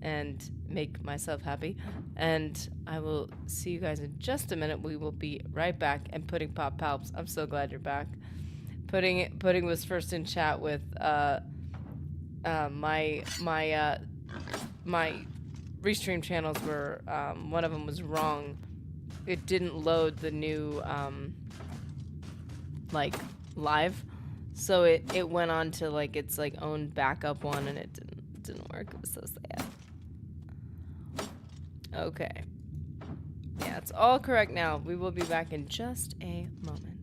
and make myself happy. And I will see you guys in just a minute. We will be right back. And Pudding Pop Palps, I'm so glad you're back. Pudding was first in chat with my restream channels were one of them was wrong. It didn't load the new like live, so it went on to like its like own backup one, and it didn't work. It was so sad. Okay, yeah, it's all correct now. We will be back in just a moment.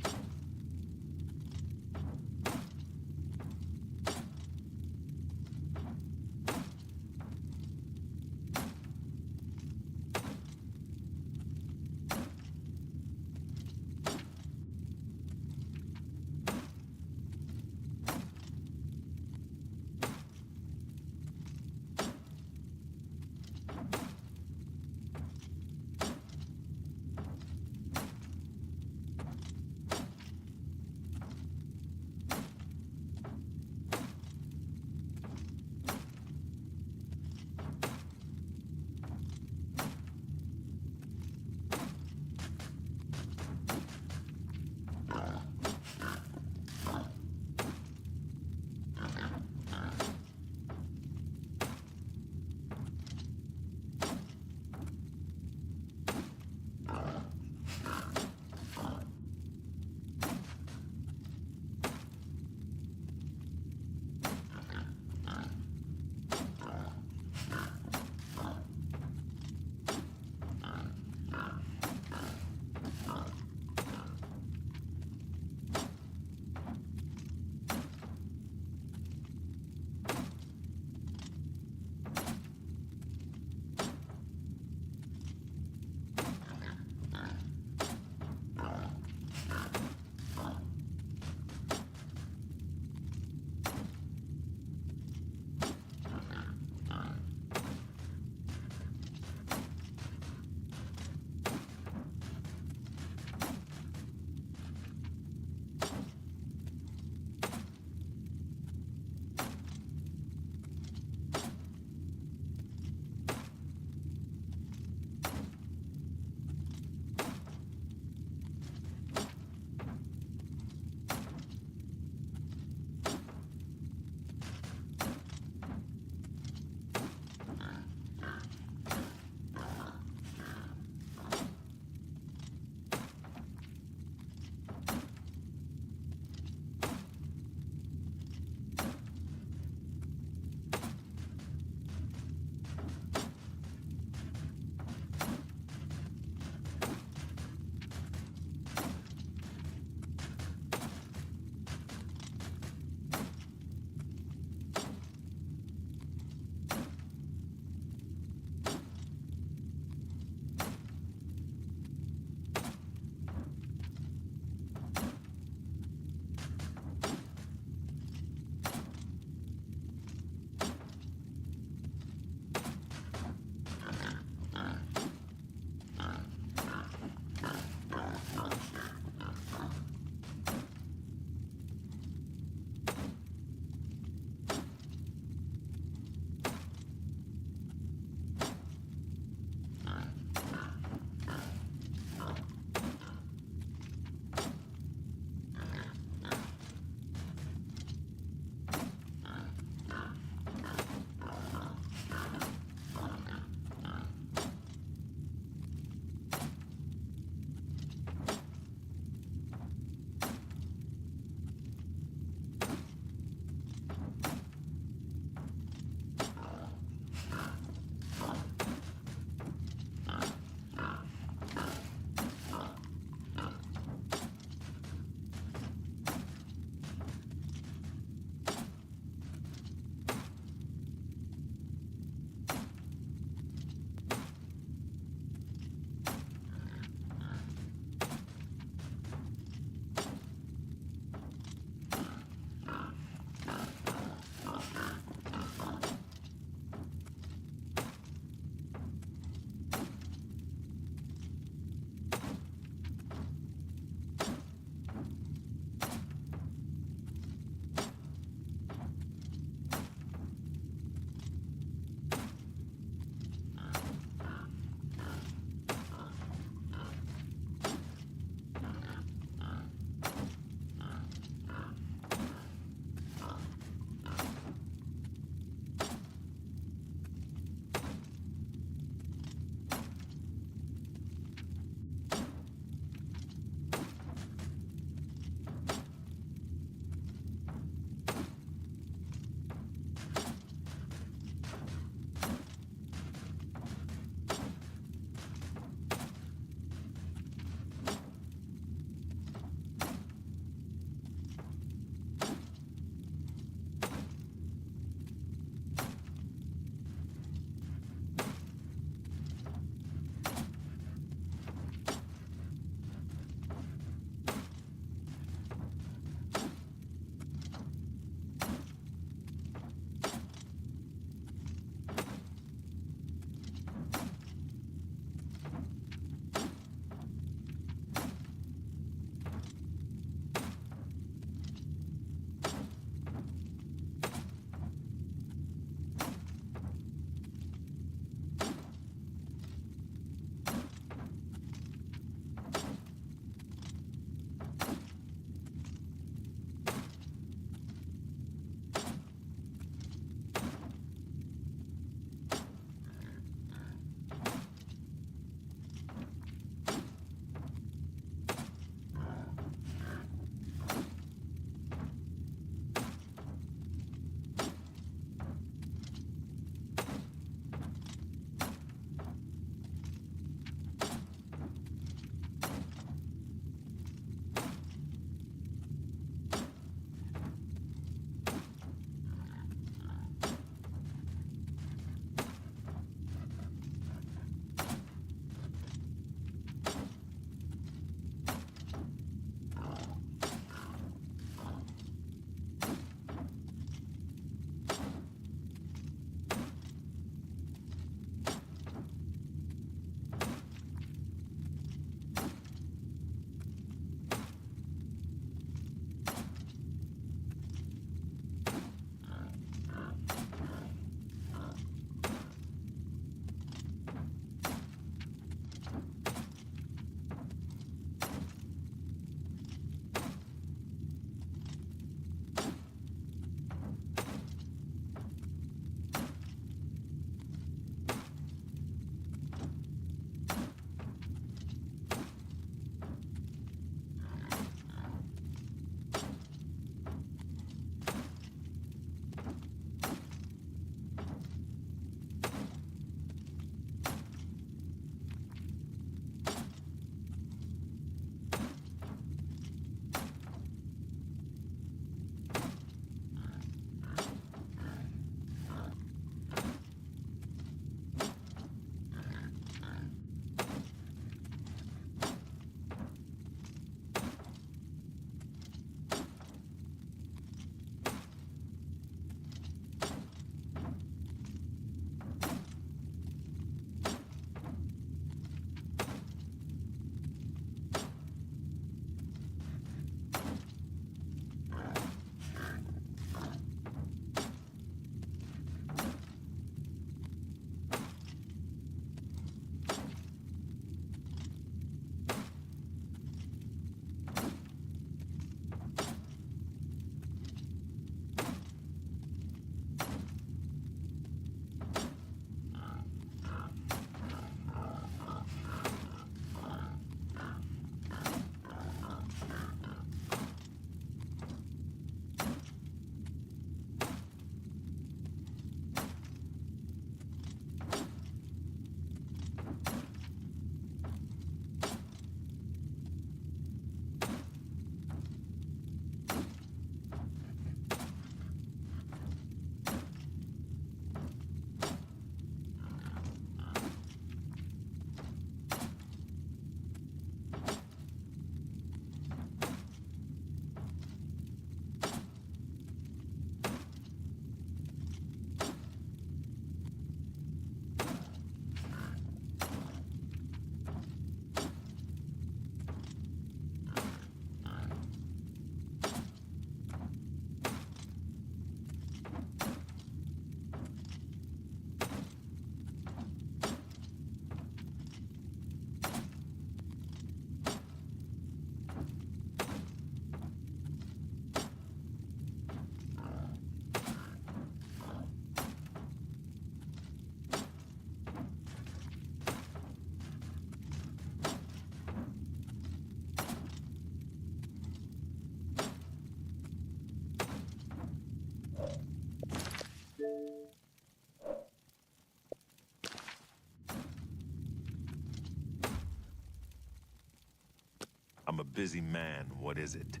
busy man. What is it?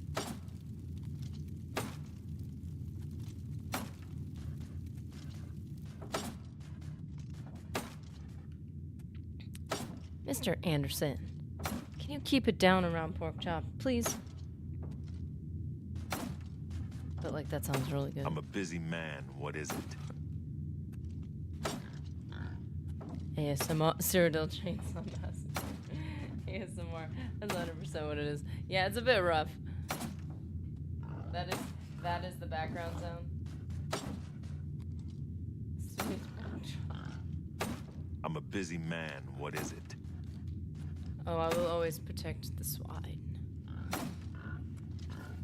Mr. Anderson, can you keep it down around pork chop, please? But like that sounds really good. I'm a busy man. What is it? ASMR Cyrodiil Chainsaw Massacre. ASMR. That's 100% what it is. Yeah, it's a bit rough. That is the background sound. I'm a busy man. What is it? Oh, I will always protect the swine.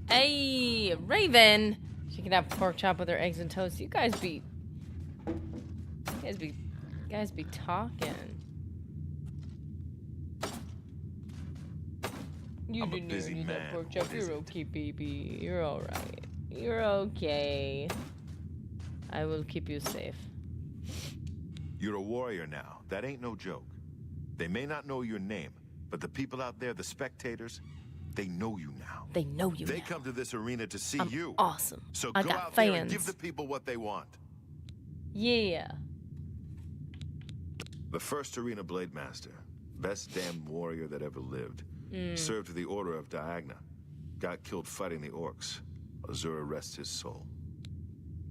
Hey, Raven! She can have pork chop with her eggs and toast. You guys be talking. You I'm a didn't busy even do that man. pork chop. What is You're it? okay, baby. You're alright. You're okay. I will keep you safe. You're a warrior now. That ain't no joke. They may not know your name, but the people out there, the spectators, they know you now. They know you They now. come to this arena to see I'm you. awesome. So I go got out there and fans. give the people what they want. Yeah. The first arena blade master, best damn warrior that ever lived, served to the Order of Diagna, got killed fighting the orcs. Azura rests his soul.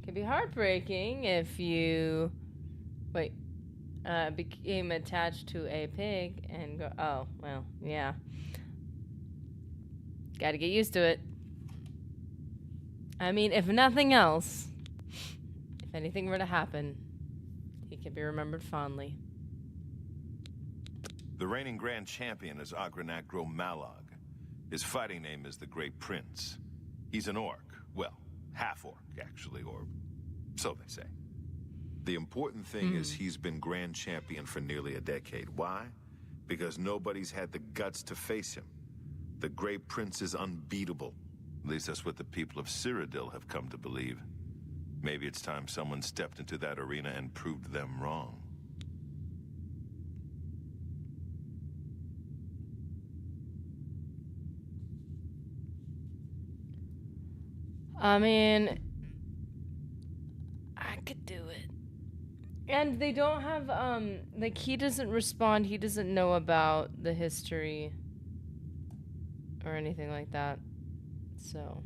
Could be heartbreaking if you became attached to a pig and go, oh, well, yeah. Gotta get used to it. I mean, if nothing else, if anything were to happen, he could be remembered fondly. The reigning grand champion is Agranacro Malog. His fighting name is the Great Prince. He's an orc. Well, half-orc, actually, or so they say. The important thing is he's been grand champion for nearly a decade. Why? Because nobody's had the guts to face him. The Great Prince is unbeatable. At least that's what the people of Cyrodiil have come to believe. Maybe it's time someone stepped into that arena and proved them wrong. I mean, I could do it. And they don't have, like, he doesn't respond, he doesn't know about the history or anything like that. So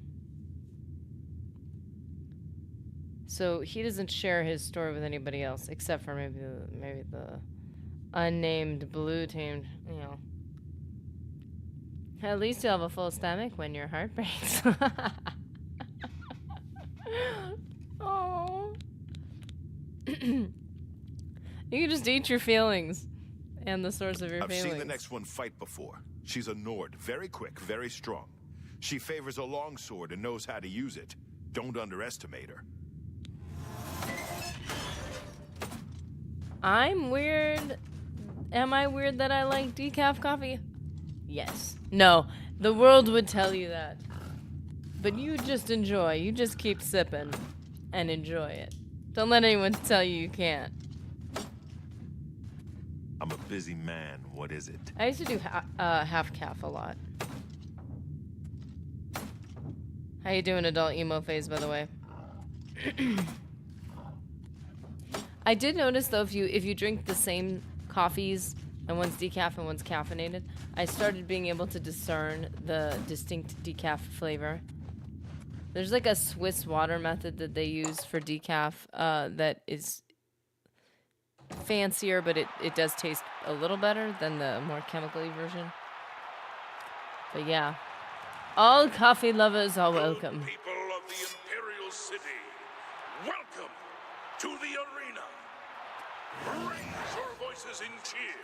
he doesn't share his story with anybody else, except for maybe the unnamed blue team, you know. At least you'll have a full stomach when your heart breaks. Oh. You can just eat your feelings and the source of your I've feelings. seen the next one fight before. She's a Nord, very quick, very strong. She favors a longsword and knows how to use it. Don't underestimate her. I'm weird. Am I weird that I like decaf coffee? Yes. No, the world would tell you that. But you just enjoy. You just keep sipping and enjoy it. Don't let anyone tell you you can't. I'm a busy man. What is it? I used to do half calf a lot. How you doing, adult emo phase, by the way? I did notice though, if you drink the same coffees and one's decaf and one's caffeinated, I started being able to discern the distinct decaf flavor. There's like a Swiss water method that they use for decaf that is fancier, but it does taste a little better than the more chemically version. But yeah, all coffee lovers are welcome. People of the Imperial City, welcome to the arena. Raise your voices in cheer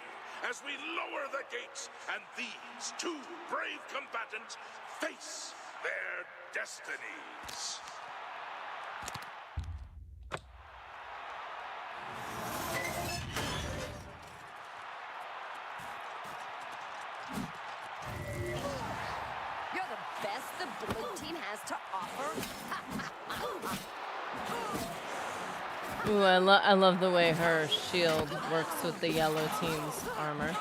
as we lower the gates and these two brave combatants face their destinies. You're the best the blue team has to offer. Ooh, I love the way her shield works with the yellow team's armor.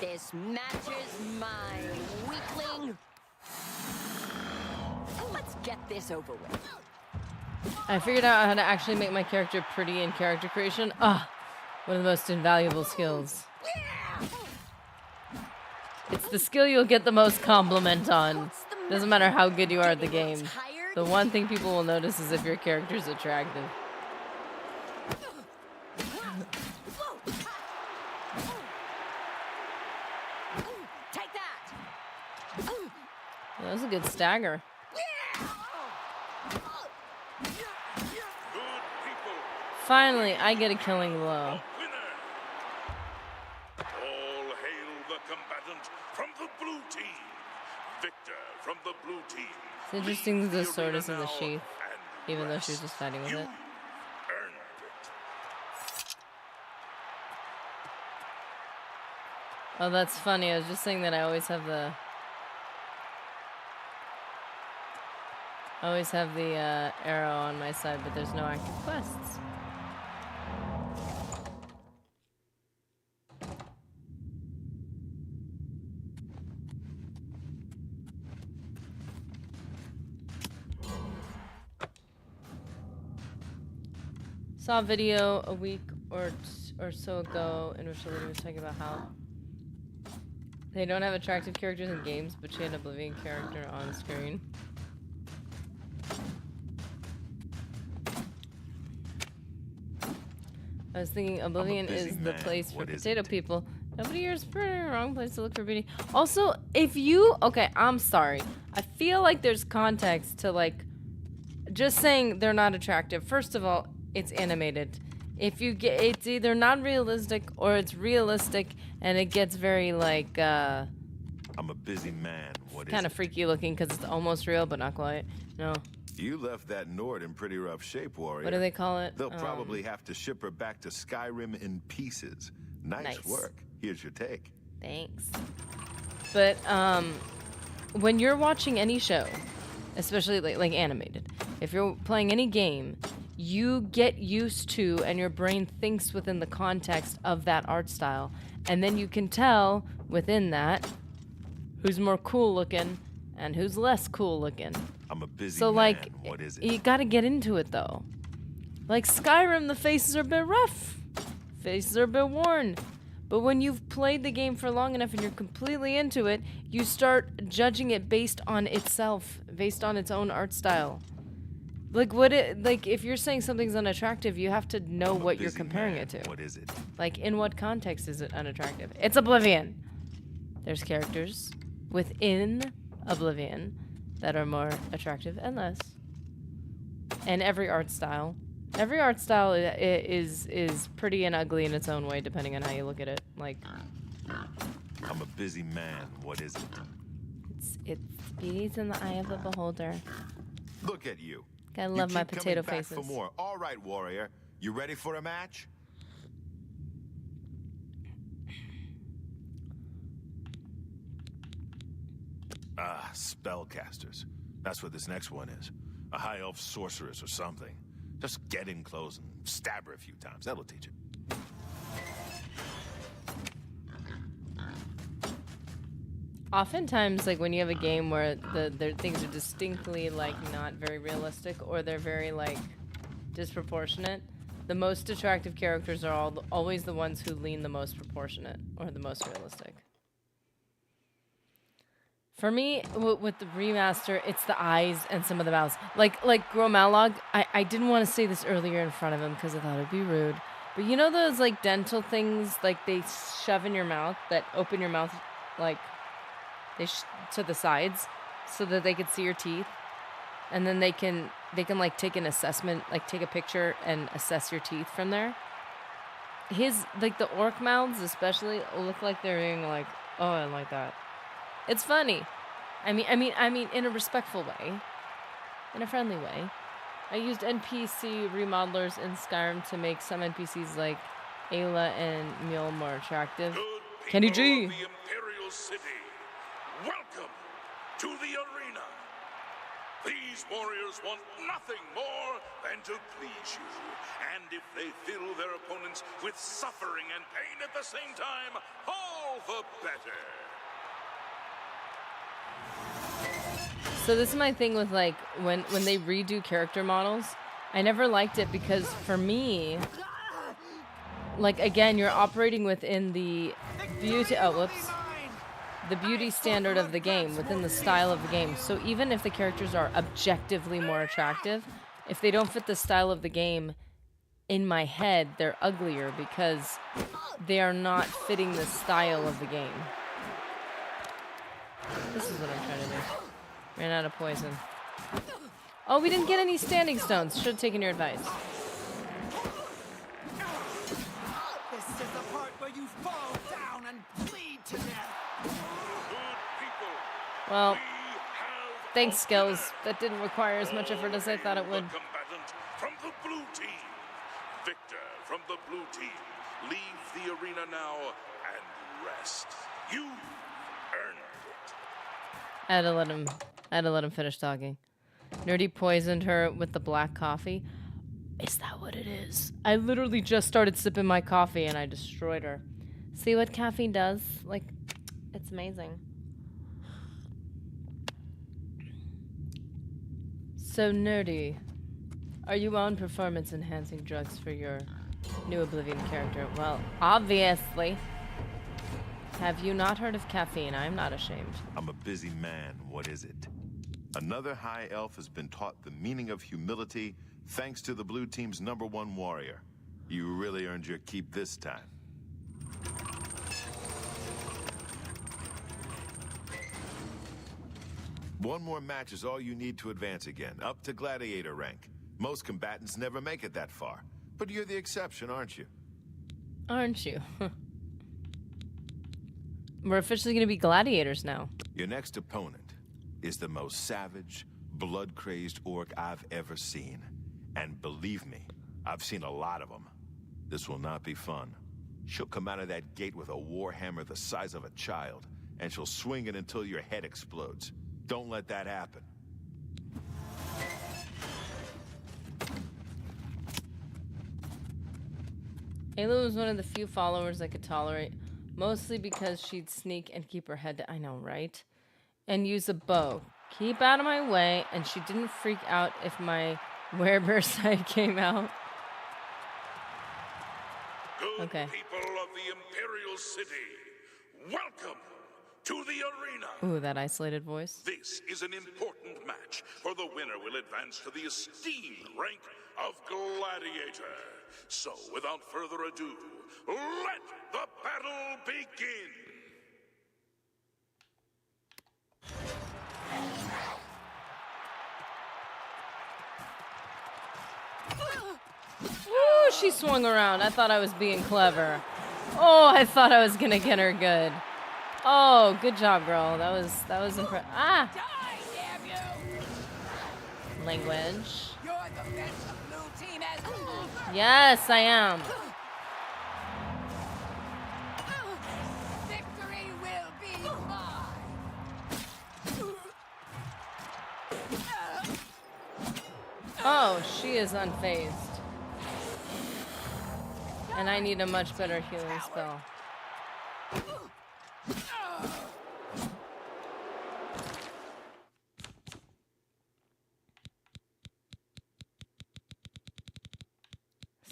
This matches my weak get this over with. I figured out how to actually make my character pretty in character creation. Ah, one of the most invaluable skills. It's the skill you'll get the most compliment on. Doesn't matter how good you are at the game. The one thing people will notice is if your character's attractive. Take that. That was a good stagger. Good people. Finally, I get a killing blow. Winner. All hail the combatant from the blue team. Victor from the blue team. It's interesting that the Leave sword is in arena the now sheath, and even though she was rest. just fighting with You it. earned it. Oh, that's funny. I was just saying that I always have the... arrow on my side, but there's no active quests. Saw a video a week or so ago in which the lady was talking about how they don't have attractive characters in games, but she had an Oblivion character on screen. I was thinking Oblivion is the place for potato people. Nobody here is pretty wrong place to look for beauty. Also, if you... Okay, I'm sorry. I feel like there's context to, like, just saying they're not attractive. First of all, it's animated. If you get... It's either not realistic or it's realistic and it gets very, like, I'm a busy man. What is kind of it? freaky looking because it's almost real, but not quite. No. You left that Nord in pretty rough shape, warrior. What do they call it? They'll probably have to ship her back to Skyrim in pieces. Nice work. Here's your take. Thanks. But when you're watching any show, especially like animated, if you're playing any game, you get used to and your brain thinks within the context of that art style, and then you can tell within that who's more cool looking and who's less cool looking. I'm a busy So man. like, What is it? you gotta get into it though. Like Skyrim, the faces are a bit rough. Faces are a bit worn. But when you've played the game for long enough and you're completely into it, you start judging it based on itself, based on its own art style. Like if you're saying something's unattractive, you have to know I'm a what you're busy comparing man. it to. What is it? Like, in what context is it unattractive? It's Oblivion. There's characters within Oblivion that are more attractive and less. And every art style is pretty and ugly in its own way, depending on how you look at it. Like, I'm a busy man. What is it? it's beauty's in the eye of the beholder. Look at you. I love my keep potato coming back faces. for more. All right, warrior. You ready for a match? Ah, spellcasters. That's what this next one is. A high elf sorceress or something. Just get in close and stab her a few times. That'll teach it. Oftentimes, like when you have a game where the things are distinctly like not very realistic or they're very like disproportionate, the most attractive characters are always the ones who lean the most proportionate or the most realistic. For me, with the remaster, it's the eyes and some of the mouths. Like Gromalog, I didn't want to say this earlier in front of him because I thought it'd be rude. But you know those like dental things like they shove in your mouth that open your mouth like to the sides so that they could see your teeth, and then they can like take an assessment, like take a picture and assess your teeth from there. His like the orc mouths especially look like they're being like, oh, I like that. It's funny. I mean in a respectful way, in a friendly way. I used NPC remodelers in Skyrim to make some NPCs like Ayla and Mule more attractive. Good Kenny people G. of the Imperial City, welcome to the arena. These warriors want nothing more than to please you. And if they fill their opponents with suffering and pain at the same time, all the better. So this is my thing with like when they redo character models. I never liked it because for me, like again, you're operating within the beauty. Oh, whoops. The beauty standard of the game, within the style of the game. So even if the characters are objectively more attractive, if they don't fit the style of the game, in my head, they're uglier because they are not fitting the style of the game. This is what I'm trying to do. Ran out of poison. Oh, we didn't get any standing stones. Should have taken your advice. This is the part where you fall down and bleed to death. Well, thanks, Skills. That didn't require as much effort as I thought it would. The combatant from the blue team. Victor from the blue team. Leave the arena now and rest. You earned it. I had to let him finish talking. Nerdy poisoned her with the black coffee. Is that what it is? I literally just started sipping my coffee and I destroyed her. See what caffeine does? Like, it's amazing. So, Nerdy, are you on performance-enhancing drugs for your new Oblivion character? Well, obviously. Have you not heard of caffeine? I'm not ashamed. I'm a busy man. What is it? Another high elf has been taught the meaning of humility thanks to the blue team's #1 warrior. You really earned your keep this time. One more match is all you need to advance again, up to gladiator rank. Most combatants never make it that far, but you're the exception, aren't you? Aren't you? We're officially going to be gladiators now. Your next opponent is the most savage, blood-crazed orc I've ever seen. And believe me, I've seen a lot of them. This will not be fun. She'll come out of that gate with a warhammer the size of a child, and she'll swing it until your head explodes. Don't let that happen. Ayla was one of the few followers I could tolerate, mostly because she'd sneak and keep her head down. I know, right? And use a bow. Keep out of my way, and she didn't freak out if my werebear side came out. Good Okay. people of the Imperial City, welcome to the arena. Ooh, that isolated voice. This is an important match, for the winner will advance to the esteemed rank of Gladiator. So, without further ado, let the battle begin! Ooh, she swung around. I thought I was being clever. Oh, I thought I was gonna get her good. Oh, good job, girl. That was impressive. Ah! Die, damn you! Language. You're the best the blue team has ever. Yes, I am. Victory will be mine. Oh, she is unfazed. And I need a much better healing spell.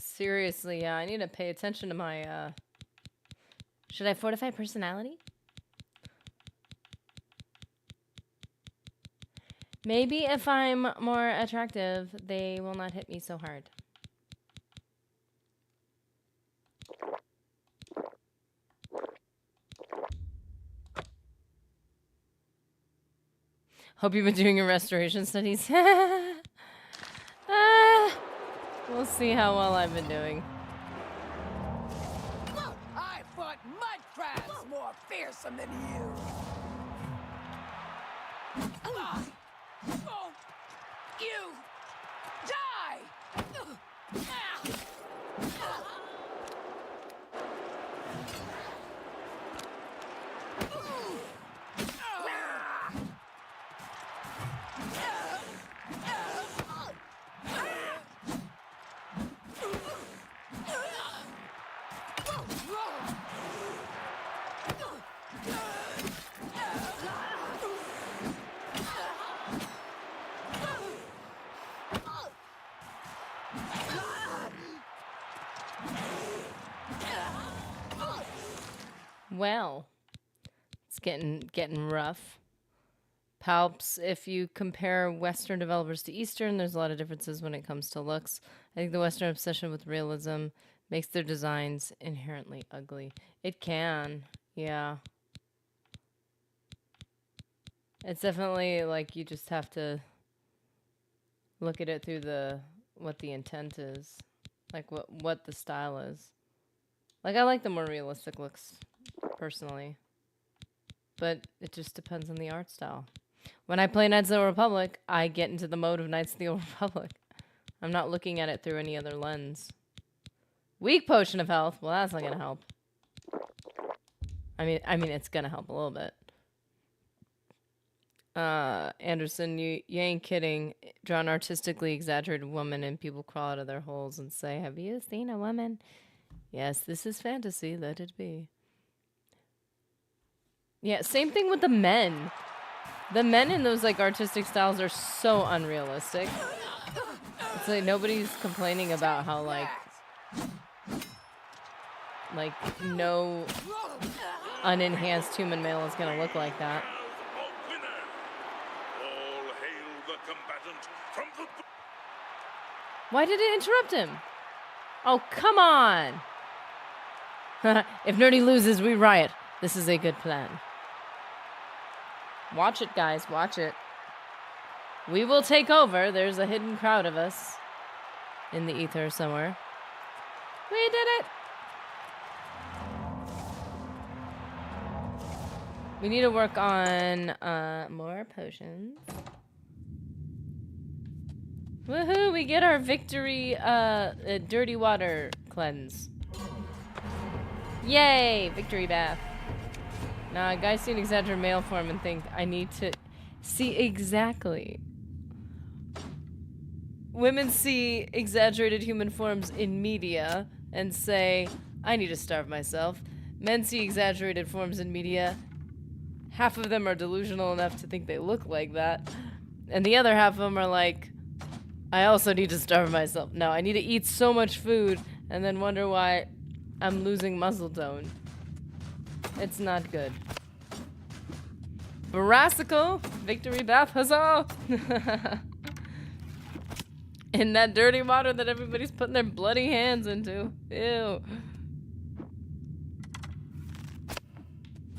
Seriously, yeah, I need to pay attention to my, Should I fortify personality? Maybe if I'm more attractive, they will not hit me so hard. Hope you've been doing your restoration studies. We'll see how well I've been doing. I fought mud crabs more fearsome than you. Won't you die? Well, it's getting rough. Palps, if you compare Western developers to Eastern, there's a lot of differences when it comes to looks. I think the Western obsession with realism makes their designs inherently ugly. It can, yeah. It's definitely like you just have to look at it through what the intent is, like what the style is. Like I like the more realistic looks personally, but it just depends on the art style. When I play Knights of the Old Republic, I get into the mode of Knights of the Old Republic. I'm not looking at it through any other lens. Weak potion of health. Well, that's not gonna help. I mean, it's gonna help a little bit. Anderson, you ain't kidding. Draw an artistically exaggerated woman and people crawl out of their holes and say, "Have you seen a woman?" Yes, this is fantasy. Let it be. Yeah, same thing with the men. The men in those like artistic styles are so unrealistic. It's like nobody's complaining about how like no unenhanced human male is gonna look like that. All hail the combatant from the... Why did it interrupt him? Oh, come on! If Nerdy loses, we riot. This is a good plan. Watch it, guys. Watch it. We will take over. There's a hidden crowd of us in the ether somewhere. We did it! We need to work on more potions. Woohoo! We get our victory dirty water cleanse. Yay! Victory bath. Now, guys see an exaggerated male form and think, I need to see exactly. Women see exaggerated human forms in media and say, I need to starve myself. Men see exaggerated forms in media. Half of them are delusional enough to think they look like that. And the other half of them are like, I also need to starve myself. No, I need to eat so much food and then wonder why I'm losing muscle tone. It's not good. Brassical, victory bath, huzzah! In that dirty water that everybody's putting their bloody hands into. Ew.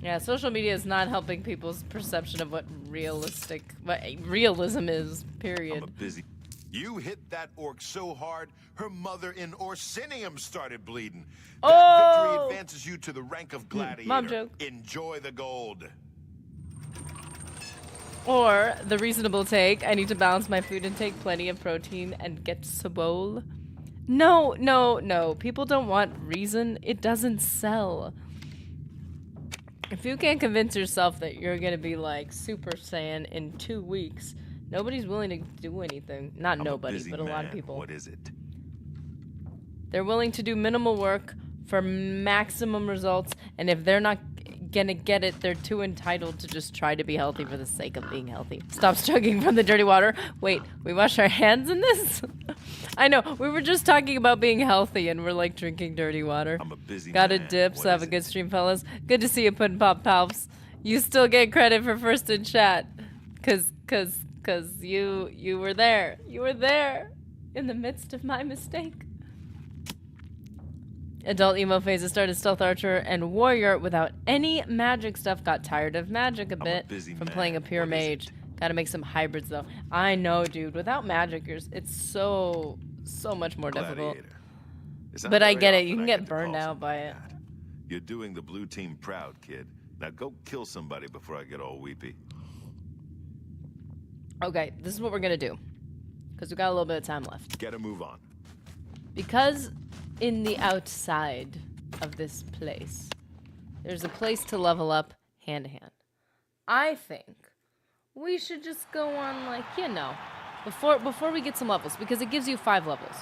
Yeah, social media is not helping people's perception of what realism is, period. I'm a busy... You hit that orc so hard, her mother in Orsinium started bleeding. That victory advances you to the rank of gladiator. Mom joke. Enjoy the gold. Or, the reasonable take, I need to balance my food intake, plenty of protein, and get swole. No, no, no. People don't want reason. It doesn't sell. If you can't convince yourself that you're gonna be like Super Saiyan in 2 weeks, nobody's willing to do anything. Not nobody, but a lot of people. What is it? They're willing to do minimal work for maximum results, and if they're not gonna get it, they're too entitled to just try to be healthy for the sake of being healthy. Stop chugging from the dirty water. Wait, we wash our hands in this? I know, we were just talking about being healthy, and we're like drinking dirty water. I'm a busy Got a man. dip, What so have is a good it? stream, fellas. Good to see you putting pop palps. You still get credit for first in chat, cause you were there. You were there in the midst of my mistake. Adult emo phases started stealth archer and warrior without any magic stuff. Got tired of magic a bit from playing a pure mage. Gotta make some hybrids though. I know, dude. Without magic, it's so much more difficult. Gladiator. It's not But I very get it. often You can I get to burned call out by somebody it. that. You're doing the blue team proud, kid. Now go kill somebody before I get all weepy. Okay, this is what we're gonna do, because we got a little bit of time left. Get a move on. Because in the outside of this place, there's a place to level up hand to hand. I think we should just go on, like, before we get some levels, because it gives you 5 levels.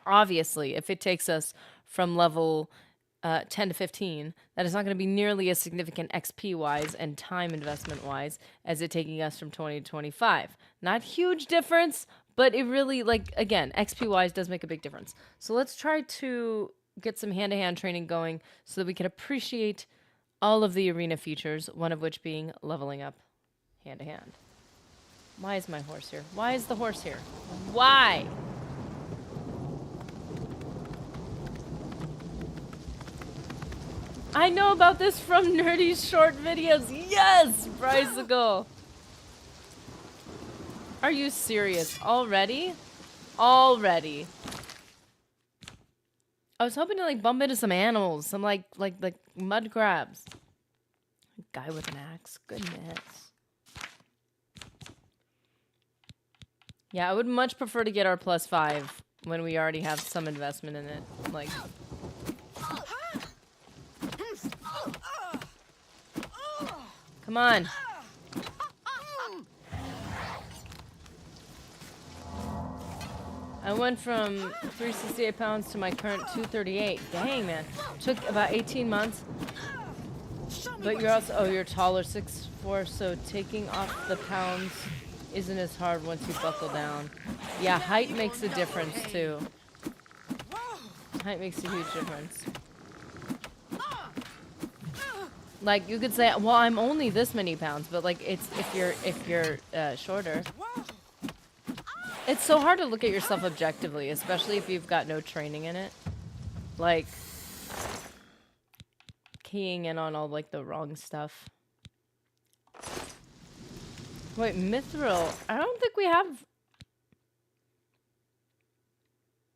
Obviously, if it takes us from level 10 to 15, that is not going to be nearly as significant XP-wise and time investment-wise as it taking us from 20 to 25. Not huge difference, but it really, like, again, XP-wise does make a big difference. So let's try to get some hand-to-hand training going so that we can appreciate all of the arena features, one of which being leveling up hand to hand. Why is my horse here? Why is the horse here? Why? I know about this from Nerdy's short videos. Yes, Brycicle. Are you serious? Already? Already. I was hoping to like bump into some animals, some like mud crabs. Guy with an axe. Goodness. Yeah, I would much prefer to get our +5 when we already have some investment in it. Like. Come on. I went from 368 pounds to my current 238. Dang, man. Took about 18 months. But you're also, oh, you're taller, 6'4", so taking off the pounds isn't as hard once you buckle down. Yeah, height makes a difference, too. Height makes a huge difference. Like, you could say, well, I'm only this many pounds, but, like, it's, if you're shorter. It's so hard to look at yourself objectively, especially if you've got no training in it. Like, keying in on all, like, the wrong stuff. Wait, Mithril. I don't think we have...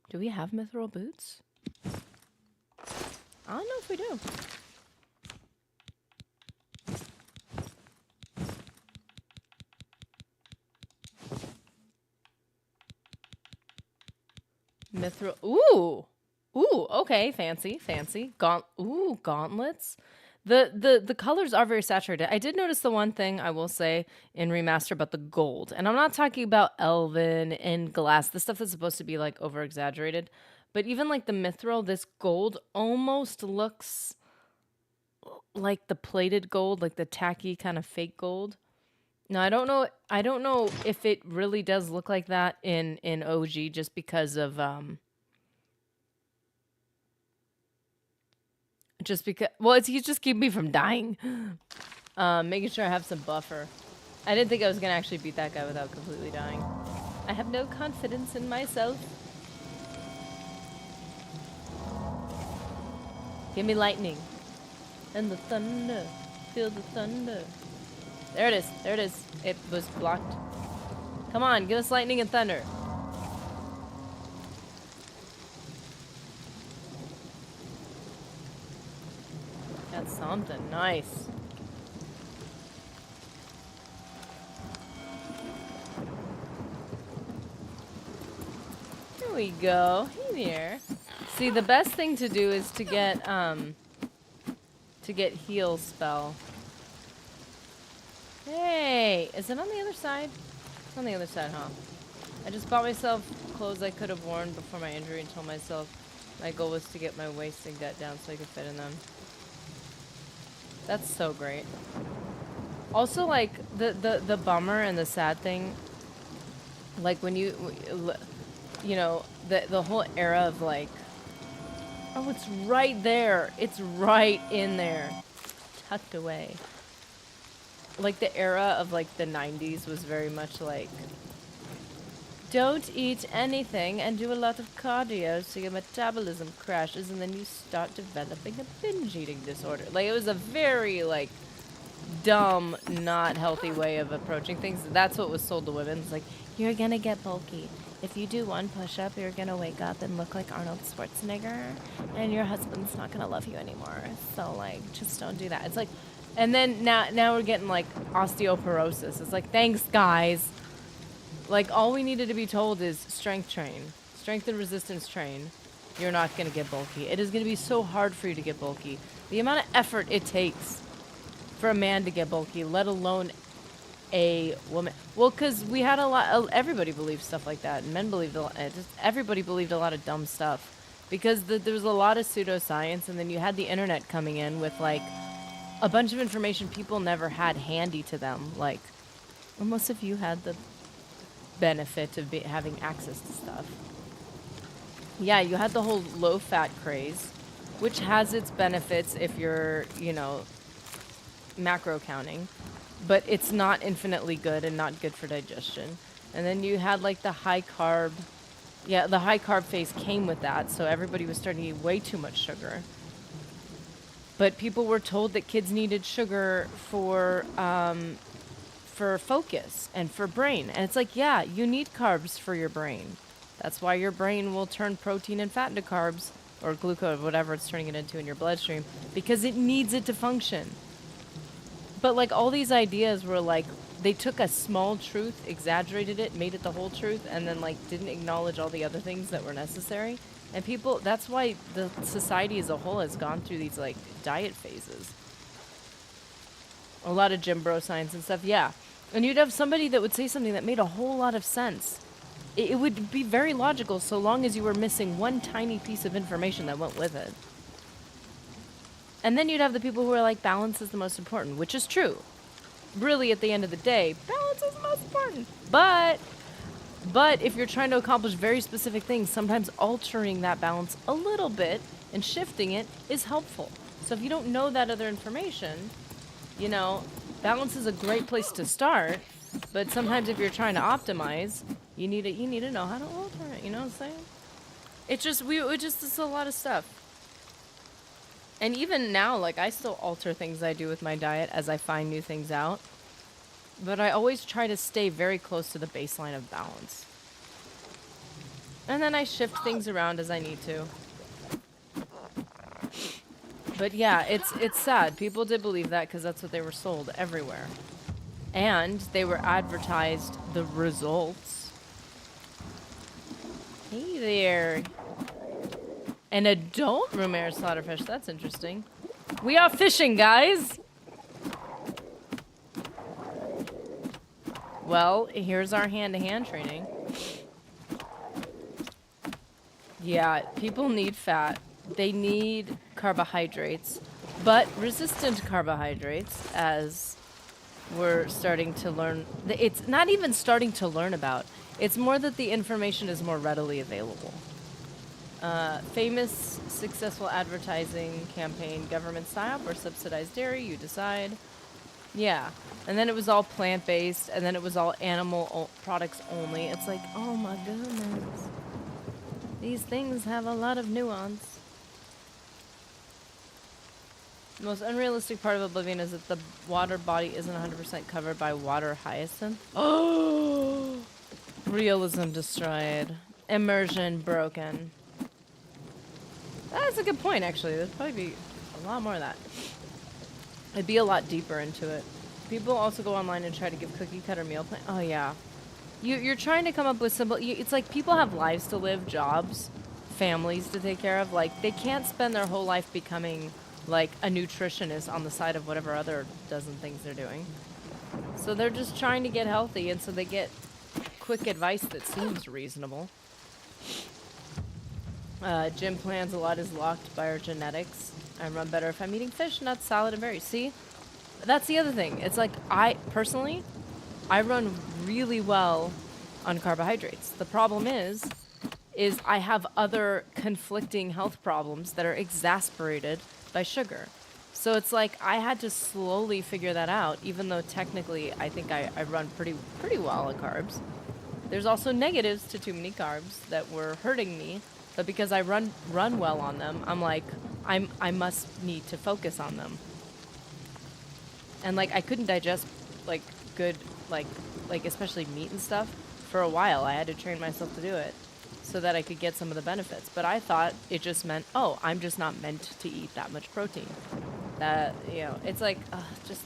Do we have Mithril boots? I don't know if we do. Mithril. Ooh. Ooh, okay, fancy, fancy. Ooh, gauntlets. The colors are very saturated. I did notice the one thing I will say in remaster about the gold. And I'm not talking about elven and glass, the stuff that's supposed to be like over exaggerated. But even like the mithril, this gold almost looks like the plated gold, like the tacky kind of fake gold. Now I don't know if it really does look like that in OG just because of well, he's just keeping me from dying. Making sure I have some buffer. I didn't think I was gonna actually beat that guy without completely dying. I have no confidence in myself. Give me lightning. And the thunder. Feel the thunder. There it is. There it is. It was blocked. Come on, give us lightning and thunder. Got something nice. Here we go. Hey there. See, the best thing to do is to get heal spell. Hey, is it on the other side? It's on the other side, huh? I just bought myself clothes I could have worn before my injury and told myself my goal was to get my waist and gut down so I could fit in them. That's so great. Also, like, the bummer and the sad thing, like, when you know, the whole era of, like, oh, it's right there. It's right in there. Tucked away. Like, the era of, like, the 90s was very much like, don't eat anything and do a lot of cardio so your metabolism crashes and then you start developing a binge eating disorder. Like, it was a very, like, dumb, not healthy way of approaching things. That's what was sold to women. It's like, you're gonna get bulky. If you do one push-up, you're gonna wake up and look like Arnold Schwarzenegger and your husband's not gonna love you anymore. So, like, just don't do that. It's like, and then now we're getting, like, osteoporosis. It's like, thanks, guys. Like, all we needed to be told is strength train. Strength and resistance train. You're not going to get bulky. It is going to be so hard for you to get bulky. The amount of effort it takes for a man to get bulky, let alone a woman. Well, because we had a lot, everybody believed stuff like that. And men believed a lot, everybody believed a lot of dumb stuff. Because there was a lot of pseudoscience, and then you had the internet coming in with, like, a bunch of information people never had handy to them. Like, well, most of you had the benefit of having access to stuff. Yeah, you had the whole low-fat craze, which has its benefits if you're, you know, macro counting, but it's not infinitely good and not good for digestion. And then you had like the high carb, the high carb phase came with that, so everybody was starting to eat way too much sugar. But people were told that kids needed sugar for focus and for brain. And it's like, yeah, you need carbs for your brain. That's why your brain will turn protein and fat into carbs, or glucose, whatever it's turning it into in your bloodstream, because it needs it to function. But like all these ideas were like, they took a small truth, exaggerated it, made it the whole truth, and then like didn't acknowledge all the other things that were necessary. And people, that's why the society as a whole has gone through these like diet phases. A lot of gym bro science and stuff, yeah. And you'd have somebody that would say something that made a whole lot of sense. It would be very logical so long as you were missing one tiny piece of information that went with it. And then you'd have the people who are like, balance is the most important, which is true. Really, at the end of the day, balance is the most important. But if you're trying to accomplish very specific things, sometimes altering that balance a little bit and shifting it is helpful. So if you don't know that other information, you know, balance is a great place to start. But sometimes if you're trying to optimize, you need to know how to alter it. You know what I'm saying? It's a lot of stuff. And even now, like, I still alter things I do with my diet as I find new things out. But I always try to stay very close to the baseline of balance. And then I shift things around as I need to. But yeah, it's sad. People did believe that because that's what they were sold everywhere. And they were advertised the results. Hey there. An adult Rumere slaughterfish. That's interesting. We are fishing, guys. Well, here's our hand-to-hand training. Yeah, people need fat. They need carbohydrates. But resistant carbohydrates, as we're starting to learn. It's not even starting to learn about. It's more that the information is more readily available. Famous successful advertising campaign, government style or subsidized dairy, you decide. Yeah. And then it was all plant-based, and then it was all animal products only. It's like, oh my goodness. These things have a lot of nuance. The most unrealistic part of Oblivion is that the water body isn't 100% covered by water hyacinth. Oh! Realism destroyed. Immersion broken. That's a good point, actually. There'd probably be a lot more of that. It'd be a lot deeper into it. People also go online and try to give cookie cutter meal plan. Oh, yeah. You're trying to come up with simple... It's like people have lives to live, jobs, families to take care of. Like, they can't spend their whole life becoming, like, a nutritionist on the side of whatever other dozen things they're doing. So they're just trying to get healthy, and so they get quick advice that seems reasonable. Gym plans, a lot is locked by our genetics. I run better if I'm eating fish, nuts, salad, and berries. See? That's the other thing. It's like, I run really well on carbohydrates. The problem is I have other conflicting health problems that are exasperated by sugar. So it's like, I had to slowly figure that out, even though technically I think I run pretty well on carbs. There's also negatives to too many carbs that were hurting me. But because I run well on them, I'm like, I must need to focus on them. And like, I couldn't digest like good, like especially meat and stuff for a while. I had to train myself to do it so that I could get some of the benefits. But I thought it just meant, oh, I'm just not meant to eat that much protein. That, you know, it's like, just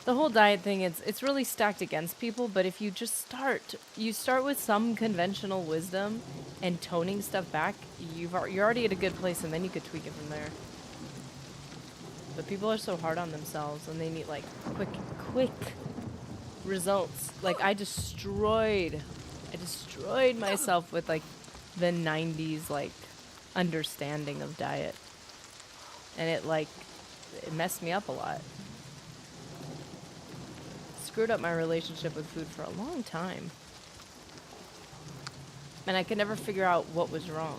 the whole diet thing, it's really stacked against people. But if you just start with some conventional wisdom and toning stuff back, you're already at a good place, and then you could tweak it from there. But people are so hard on themselves, and they need like quick results. Like I destroyed myself with like the 90s like understanding of diet, and it messed me up a lot. Screwed up my relationship with food for a long time. And I could never figure out what was wrong.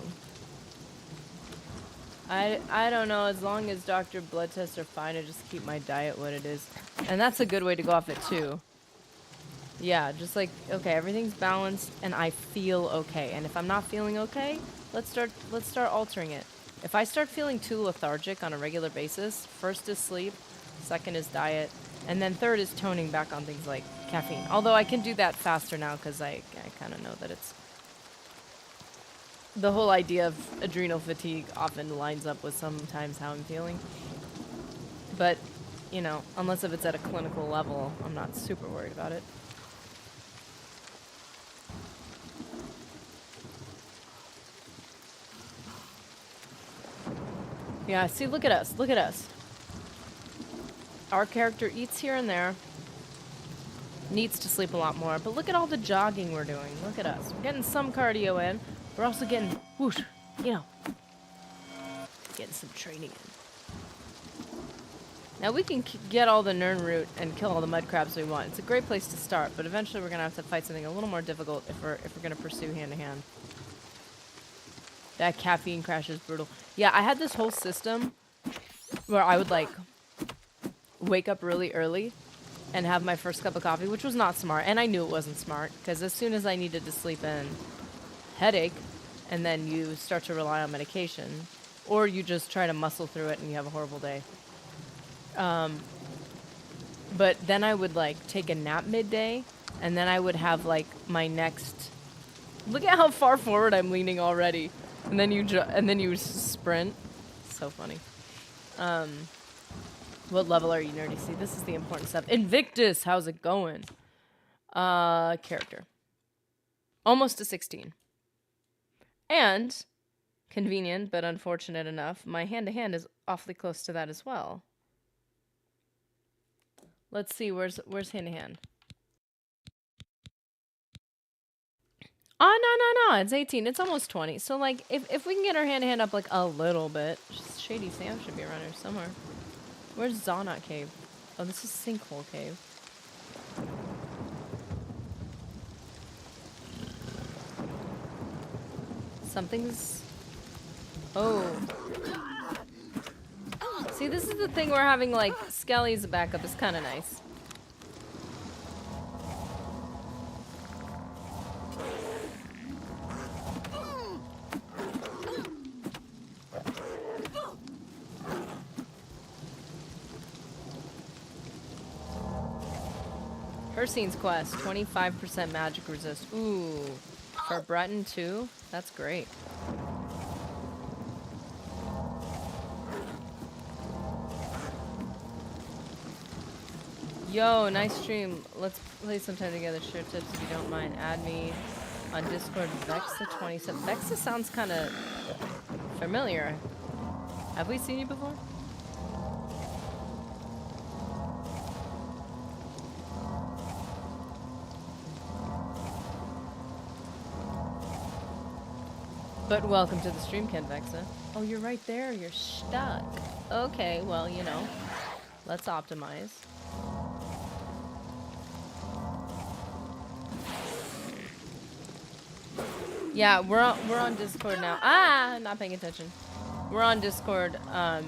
I don't know. As long as doctor blood tests are fine, I just keep my diet what it is, and that's a good way to go off it too. Yeah, just like okay, everything's balanced, and I feel okay. And if I'm not feeling okay, let's start altering it. If I start feeling too lethargic on a regular basis, first is sleep, second is diet, and then third is toning back on things like caffeine. Although I can do that faster now because I kind of know that it's the whole idea of adrenal fatigue often lines up with sometimes how I'm feeling. But, you know, unless if it's at a clinical level, I'm not super worried about it. Yeah, see, look at us. Look at us. Our character eats here and there. Needs to sleep a lot more. But look at all the jogging we're doing. Look at us. We're getting some cardio in. We're also getting, whoosh, you know, getting some training in. Now we can get all the Nirnroot and kill all the mud crabs we want. It's a great place to start, but eventually we're gonna have to fight something a little more difficult if we're gonna pursue hand to hand. That caffeine crash is brutal. Yeah, I had this whole system where I would like wake up really early and have my first cup of coffee, which was not smart, and I knew it wasn't smart because as soon as I needed to sleep in, headache, and then you start to rely on medication, or you just try to muscle through it and you have a horrible day. But then I would like take a nap midday, and then I would have like my next. Look at how far forward I'm leaning already, and then you sprint. So funny. What level are you, Nerdy? See, this is the important stuff. Invictus, how's it going? Character. Almost a 16. And, convenient but unfortunate enough, my hand-to-hand is awfully close to that as well. Let's see, where's hand-to-hand? Oh, no, it's 18. It's almost 20. So, like, if we can get our hand-to-hand up, like, a little bit. Shady Sam should be around here somewhere. Where's Zonot Cave? Oh, this is Sinkhole Cave. Something's... Oh. See, this is the thing where having, like, Skelly as a backup is kind of nice. Hersine's quest, 25% magic resist. Ooh. For Breton, too? That's great. Yo, nice stream. Let's play sometime together. Share tips if you don't mind. Add me on Discord. Vexa27. Vexa sounds kind of familiar. Have we seen you before? But welcome to the stream, Ken Vexa. Oh, you're right there. You're stuck. Okay, well, you know. Let's optimize. Yeah, we're on Discord now. Ah, not paying attention. We're on Discord. I'm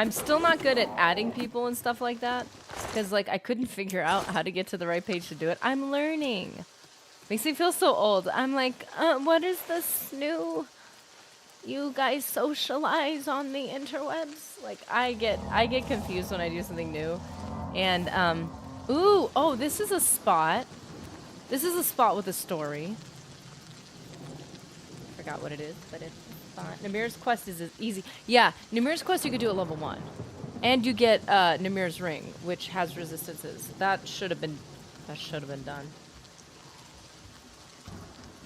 still not good at adding people and stuff like that. Because, like, I couldn't figure out how to get to the right page to do it. I'm learning. Makes me feel so old. I'm like, what is this new? You guys socialize on the interwebs? Like, I get confused when I do something new. And, ooh, oh, this is a spot. This is a spot with a story. Forgot what it is, but it's fine. Namir's quest is easy. Yeah, Namir's quest you could do at level 1. And you get, Namir's ring, which has resistances. That should have been done.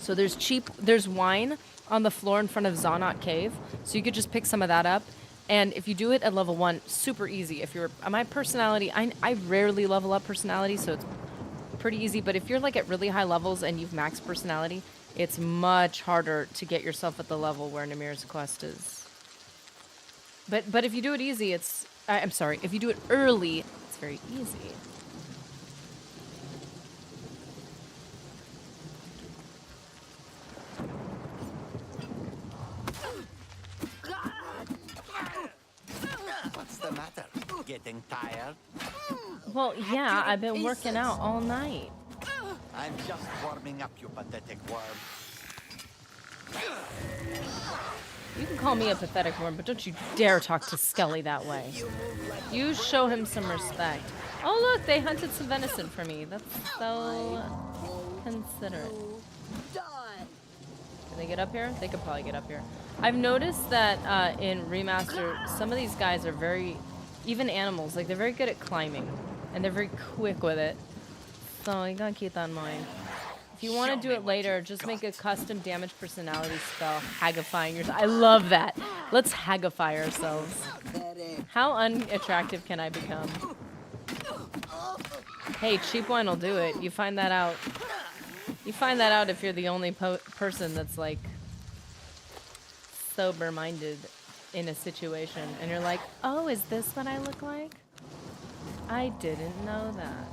So there's wine on the floor in front of Zonot Cave. So you could just pick some of that up. And if you do it at level 1, super easy. If you're, my personality, I rarely level up personality, so it's pretty easy. But if you're like at really high levels and you've maxed personality, it's much harder to get yourself at the level where Namir's quest is. But if you do it easy, I'm sorry, if you do it early, it's very easy. getting tired? Well, yeah, I've been working out all night. I'm just warming up, you pathetic worm. You can call me a pathetic worm, but don't you dare talk to Skelly that way. You show him some respect. Oh, look, they hunted some venison for me. That's so considerate. Can they get up here? They could probably get up here. I've noticed that in Remaster, some of these guys are very, even animals, like they're very good at climbing. And they're very quick with it. So you gotta keep that in mind. If you want to do it later, just make a custom damage personality spell, haggifying yourself. I love that. Let's haggify ourselves. How unattractive can I become? Hey, cheap wine will do it. You find that out. You find that out if you're the only person that's like sober-minded in a situation, and you're like, "Oh, is this what I look like? I didn't know that."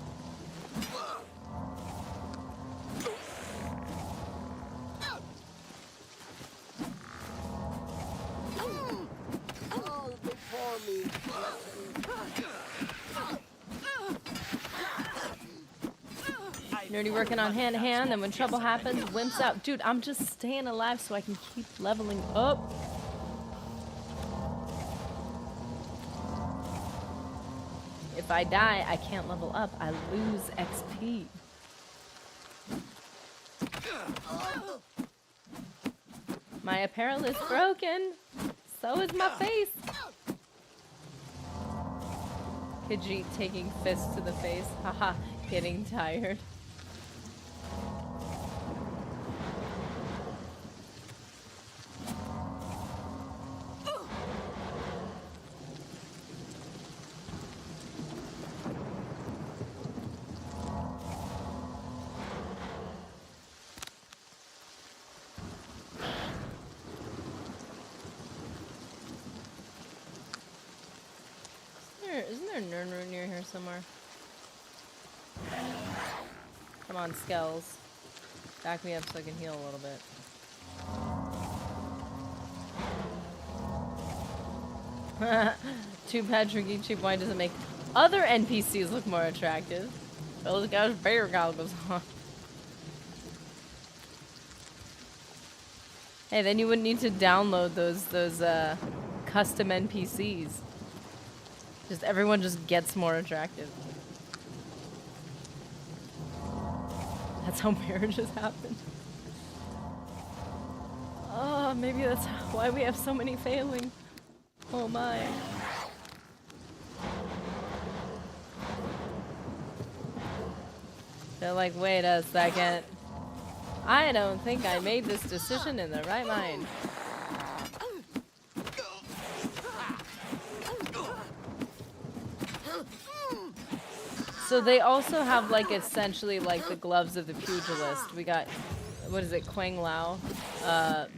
Nerdy working on hand to hand, and when trouble happens, wimps out. Dude, I'm just staying alive so I can keep leveling up. If I die, I can't level up. I lose XP. My apparel is broken. So is my face. Khajiit taking fists to the face. Haha, getting tired. Isn't there a Nirnroot near here somewhere? Come on, Skells. Back me up so I can heal a little bit. Too bad drinking cheap wine doesn't make other NPCs look more attractive. Those guys bear goggles on. Hey, then you wouldn't need to download those custom NPCs. Just everyone just gets more attractive. That's how marriages happen. Oh, maybe that's why we have so many failing. Oh my. They're like, wait a second. I don't think I made this decision in the right mind. So they also have like essentially like the gloves of the pugilist. We got, what is it, Quang Lao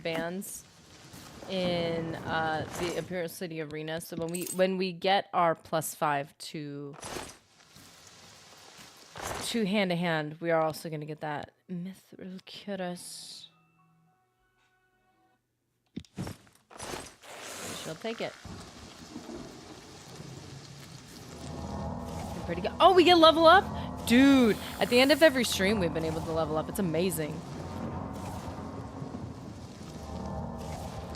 bands in the Imperial City Arena. So when we get our +5 to hand to hand, we are also going to get that Mithril Cuirass. She'll take it. Pretty good. Oh, we get level up? Dude, at the end of every stream, we've been able to level up. It's amazing.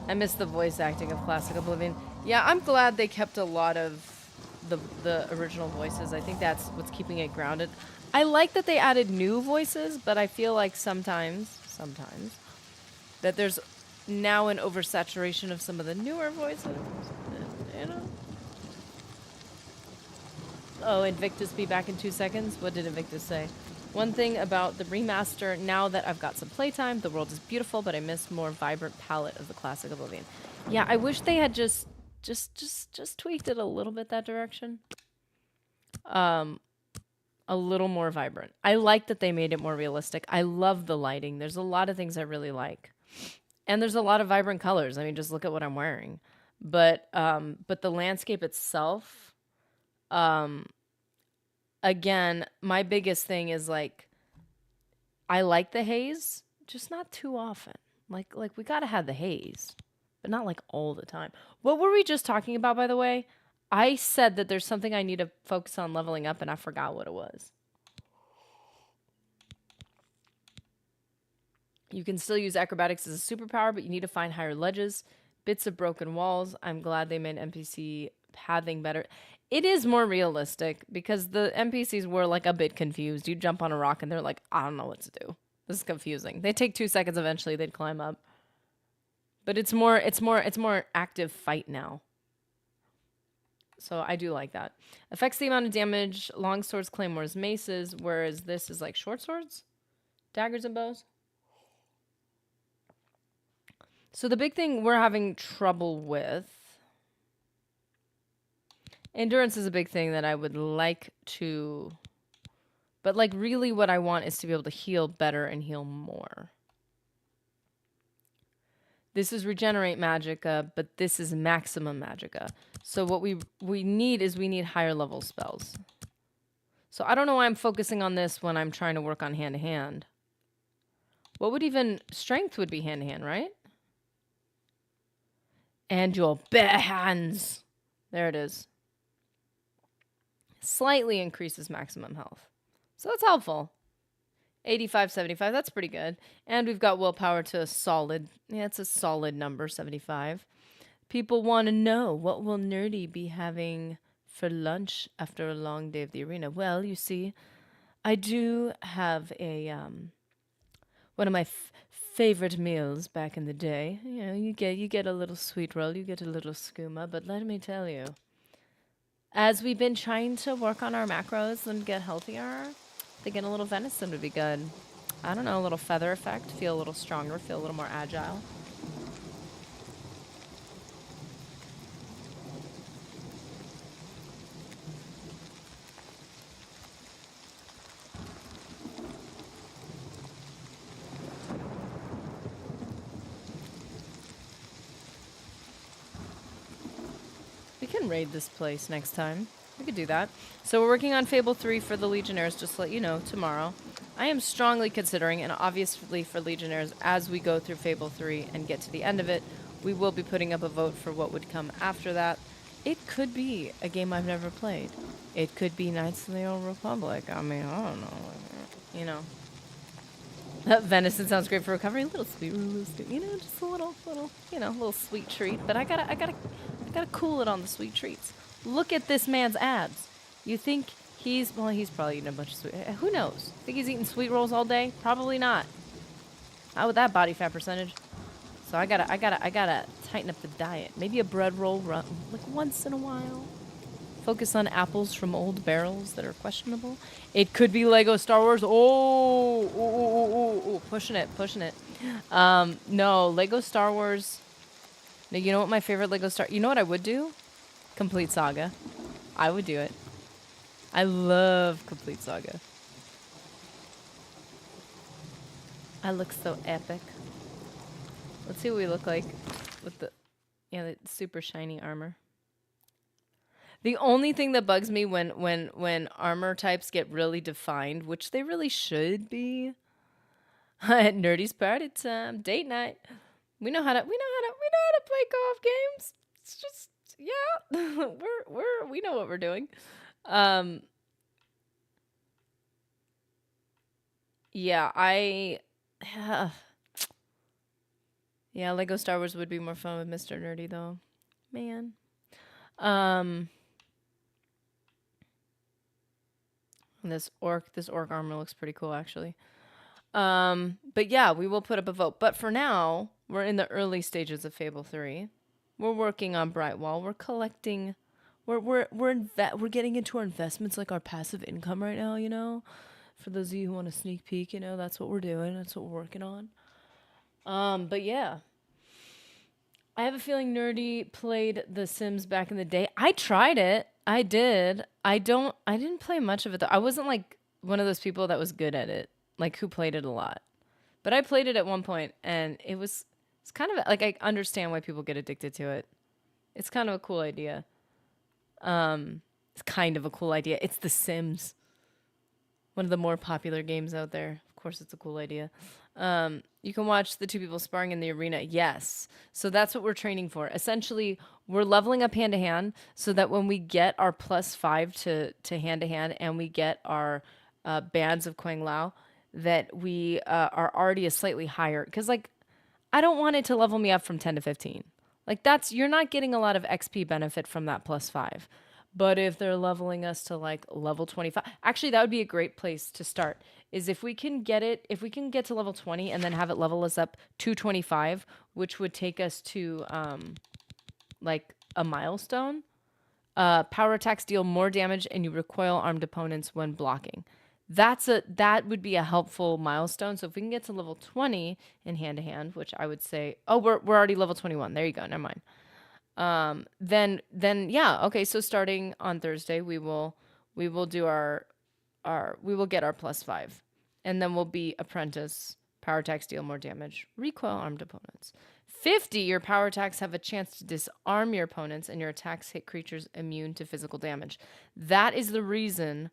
I miss the voice acting of Classic Oblivion. Yeah, I'm glad they kept a lot of the original voices. I think that's what's keeping it grounded. I like that they added new voices, but I feel like sometimes, that there's now an oversaturation of some of the newer voices. You know? Oh, Invictus be back in 2 seconds? What did Invictus say? One thing about the remaster, now that I've got some playtime, the world is beautiful, but I miss more vibrant palette of the Classic Oblivion. Yeah, I wish they had just tweaked it a little bit that direction. A little more vibrant. I like that they made it more realistic. I love the lighting. There's a lot of things I really like. And there's a lot of vibrant colors. I mean, just look at what I'm wearing. But the landscape itself, again, my biggest thing is like, I like the haze, just not too often. Like we gotta have the haze, but not like all the time. What were we just talking about, by the way? I said that there's something I need to focus on leveling up, and I forgot what it was. You can still use acrobatics as a superpower, but you need to find higher ledges, bits of broken walls. I'm glad they made NPC pathing better. It is more realistic because the NPCs were like a bit confused. You jump on a rock and they're like, I don't know what to do. This is confusing. They take 2 seconds eventually, they'd climb up. But it's more active fight now. So I do like that. Affects the amount of damage, long swords, claymores, maces, whereas this is like short swords, daggers and bows. So the big thing we're having trouble with, endurance is a big thing that I would like to, but like really what I want is to be able to heal better and heal more. This is regenerate magicka, but this is maximum magicka. So what we need is we need higher level spells. So I don't know why I'm focusing on this when I'm trying to work on hand to hand. What would even strength would be hand to hand, right? And your bare hands. There it is. Slightly increases maximum health. So that's helpful. 85, 75, that's pretty good. And we've got willpower to a solid, yeah, it's a solid number, 75. People want to know, what will Nerdy be having for lunch after a long day of the arena? Well, you see, I do have a, one of my favorite meals back in the day. You know, you get a little sweet roll, you get a little skooma, but let me tell you, as we've been trying to work on our macros and get healthier, thinking a little venison would be good. I don't know, a little feather effect, feel a little stronger, feel a little more agile. We can raid this place next time. We could do that. So we're working on Fable 3 for the Legionnaires, just to let you know, tomorrow. I am strongly considering, and obviously for Legionnaires, as we go through Fable 3 and get to the end of it, we will be putting up a vote for what would come after that. It could be a game I've never played. It could be Knights of the Old Republic. I mean, I don't know. You know. Venison sounds great for recovery. A little sweet, you know, just a little, you know, little sweet treat. But I gotta cool it on the sweet treats. Look at this man's abs. You think he's probably eating a bunch of sweet, who knows? Think he's eating sweet rolls all day? Probably not. Not with that body fat percentage. So I gotta tighten up the diet. Maybe a bread roll like once in a while. Focus on apples from old barrels that are questionable. It could be Lego Star Wars. Oh, pushing it. No, Lego Star Wars. No, you know what my favorite Lego Star, you know what I would do? Complete Saga. I would do it. I love Complete Saga. I look so epic. Let's see what we look like with the super shiny armor. The only thing that bugs me when armor types get really defined, which they really should be, at Nerdy's party time, date night. We know how to play co-op games. It's just, yeah, we know what we're doing. Yeah, yeah, Lego Star Wars would be more fun with Mr. Nerdy though. Man. This orc armor looks pretty cool actually. But yeah, we will put up a vote. But for now, we're in the early stages of Fable 3. We're working on Brightwall. We're collecting. We're getting into our investments, like our passive income right now. You know, for those of you who want a sneak peek, you know, that's what we're doing. That's what we're working on. But yeah, I have a feeling Nerdy played The Sims back in the day. I tried it. I did. I didn't play much of it though. I wasn't like one of those people that was good at it, like who played it a lot. But I played it at one point, and it's kind of like, I understand why people get addicted to it. It's kind of a cool idea. It's kind of a cool idea. It's The Sims. One of the more popular games out there. Of course it's a cool idea. You can watch the two people sparring in the arena. Yes. So that's what we're training for. Essentially, we're leveling up hand to hand so that when we get our +5 to hand and we get our bands of Kuang Lao, that we are already a slightly higher. Because, like, I don't want it to level me up from 10 to 15. Like, you're not getting a lot of XP benefit from that +5. But if they're leveling us to like level 25, actually that would be a great place to start. Is if we can get to level 20 and then have it level us up to 25, which would take us to like a milestone. Power attacks deal more damage and you recoil armed opponents when blocking. That would be a helpful milestone. So if we can get to level 20 in hand to hand, which I would say, oh, we're already level 21. There you go. Never mind. Then yeah, okay, so starting on Thursday we will do our we will get our +5, and then we'll be apprentice, power attacks deal more damage, recoil armed opponents. 50, your power attacks have a chance to disarm your opponents and your attacks hit creatures immune to physical damage. That is the reason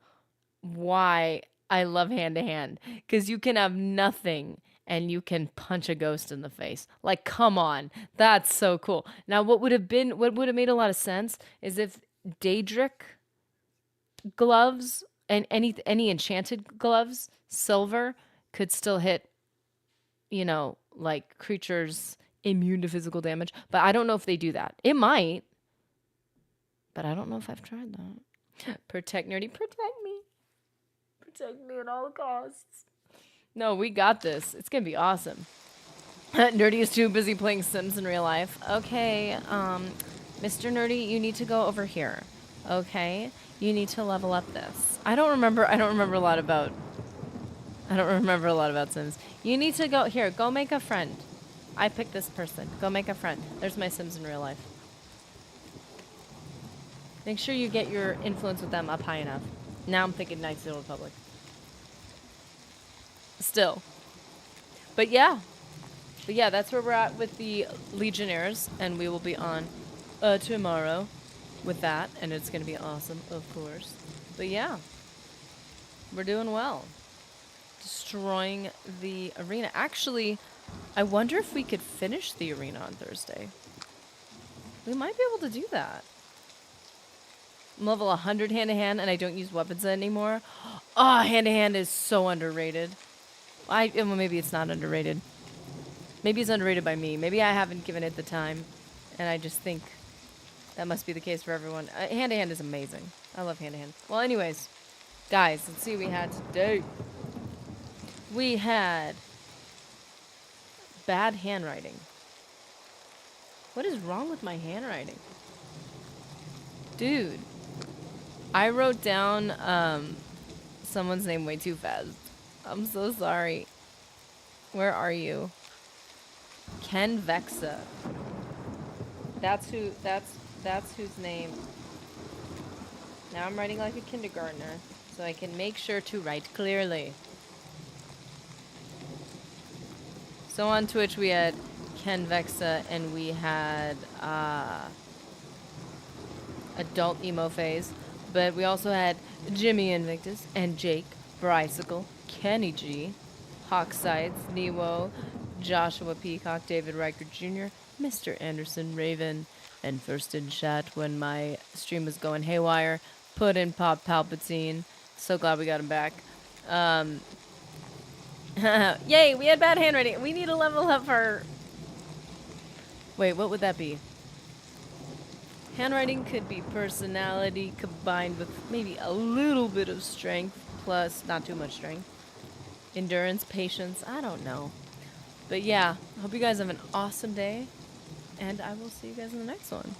why I love hand to hand, because you can have nothing and you can punch a ghost in the face. Like, come on. That's so cool. Now, what would have made a lot of sense is if Daedric gloves and any enchanted gloves, silver, could still hit, you know, like creatures immune to physical damage. But I don't know if they do that. It might. But I don't know if I've tried that. Protect Nerdy, protect me. Protect me at all costs. No, we got this. It's gonna be awesome. Nerdy is too busy playing Sims in real life. Okay, Mr. Nerdy, you need to go over here. Okay, you need to level up this. I don't remember a lot about Sims. You need to go here. Go make a friend. I picked this person. Go make a friend. There's my Sims in real life. Make sure you get your influence with them up high enough. Now I'm thinking Knights of the Old Republic. Still. But yeah, that's where we're at with the Legionnaires, and we will be on tomorrow with that, and it's going to be awesome, of course. But yeah, we're doing well. Destroying the arena. Actually, I wonder if we could finish the arena on Thursday. We might be able to do that. I'm level 100 hand-to-hand, and I don't use weapons anymore. Oh, hand-to-hand is so underrated. Well, maybe it's not underrated. Maybe it's underrated by me. Maybe I haven't given it the time, and I just think that must be the case for everyone. Hand-to-hand is amazing. I love hand-to-hand. Well, anyways, guys, let's see what we had today. We had bad handwriting. What is wrong with my handwriting? Dude, I wrote down someone's name way too fast. I'm so sorry. Where are you? Ken Vexa. That's whose name. Now I'm writing like a kindergartner, so I can make sure to write clearly. So on Twitch we had Ken Vexa, and we had Adult Emo Phase, but we also had Jimmy Invictus and Jake Brycicle, Kenny G, Hawksides, Nemo, Joshua Peacock, David Riker Jr., Mr. Anderson Raven, and first in chat when my stream was going haywire, put in Pop Palpatine. So glad we got him back. Yay, we had bad handwriting. We need to level up our... Wait, what would that be? Handwriting could be personality combined with maybe a little bit of strength, plus not too much strength. Endurance, patience, I don't know. But yeah, hope you guys have an awesome day, and I will see you guys in the next one.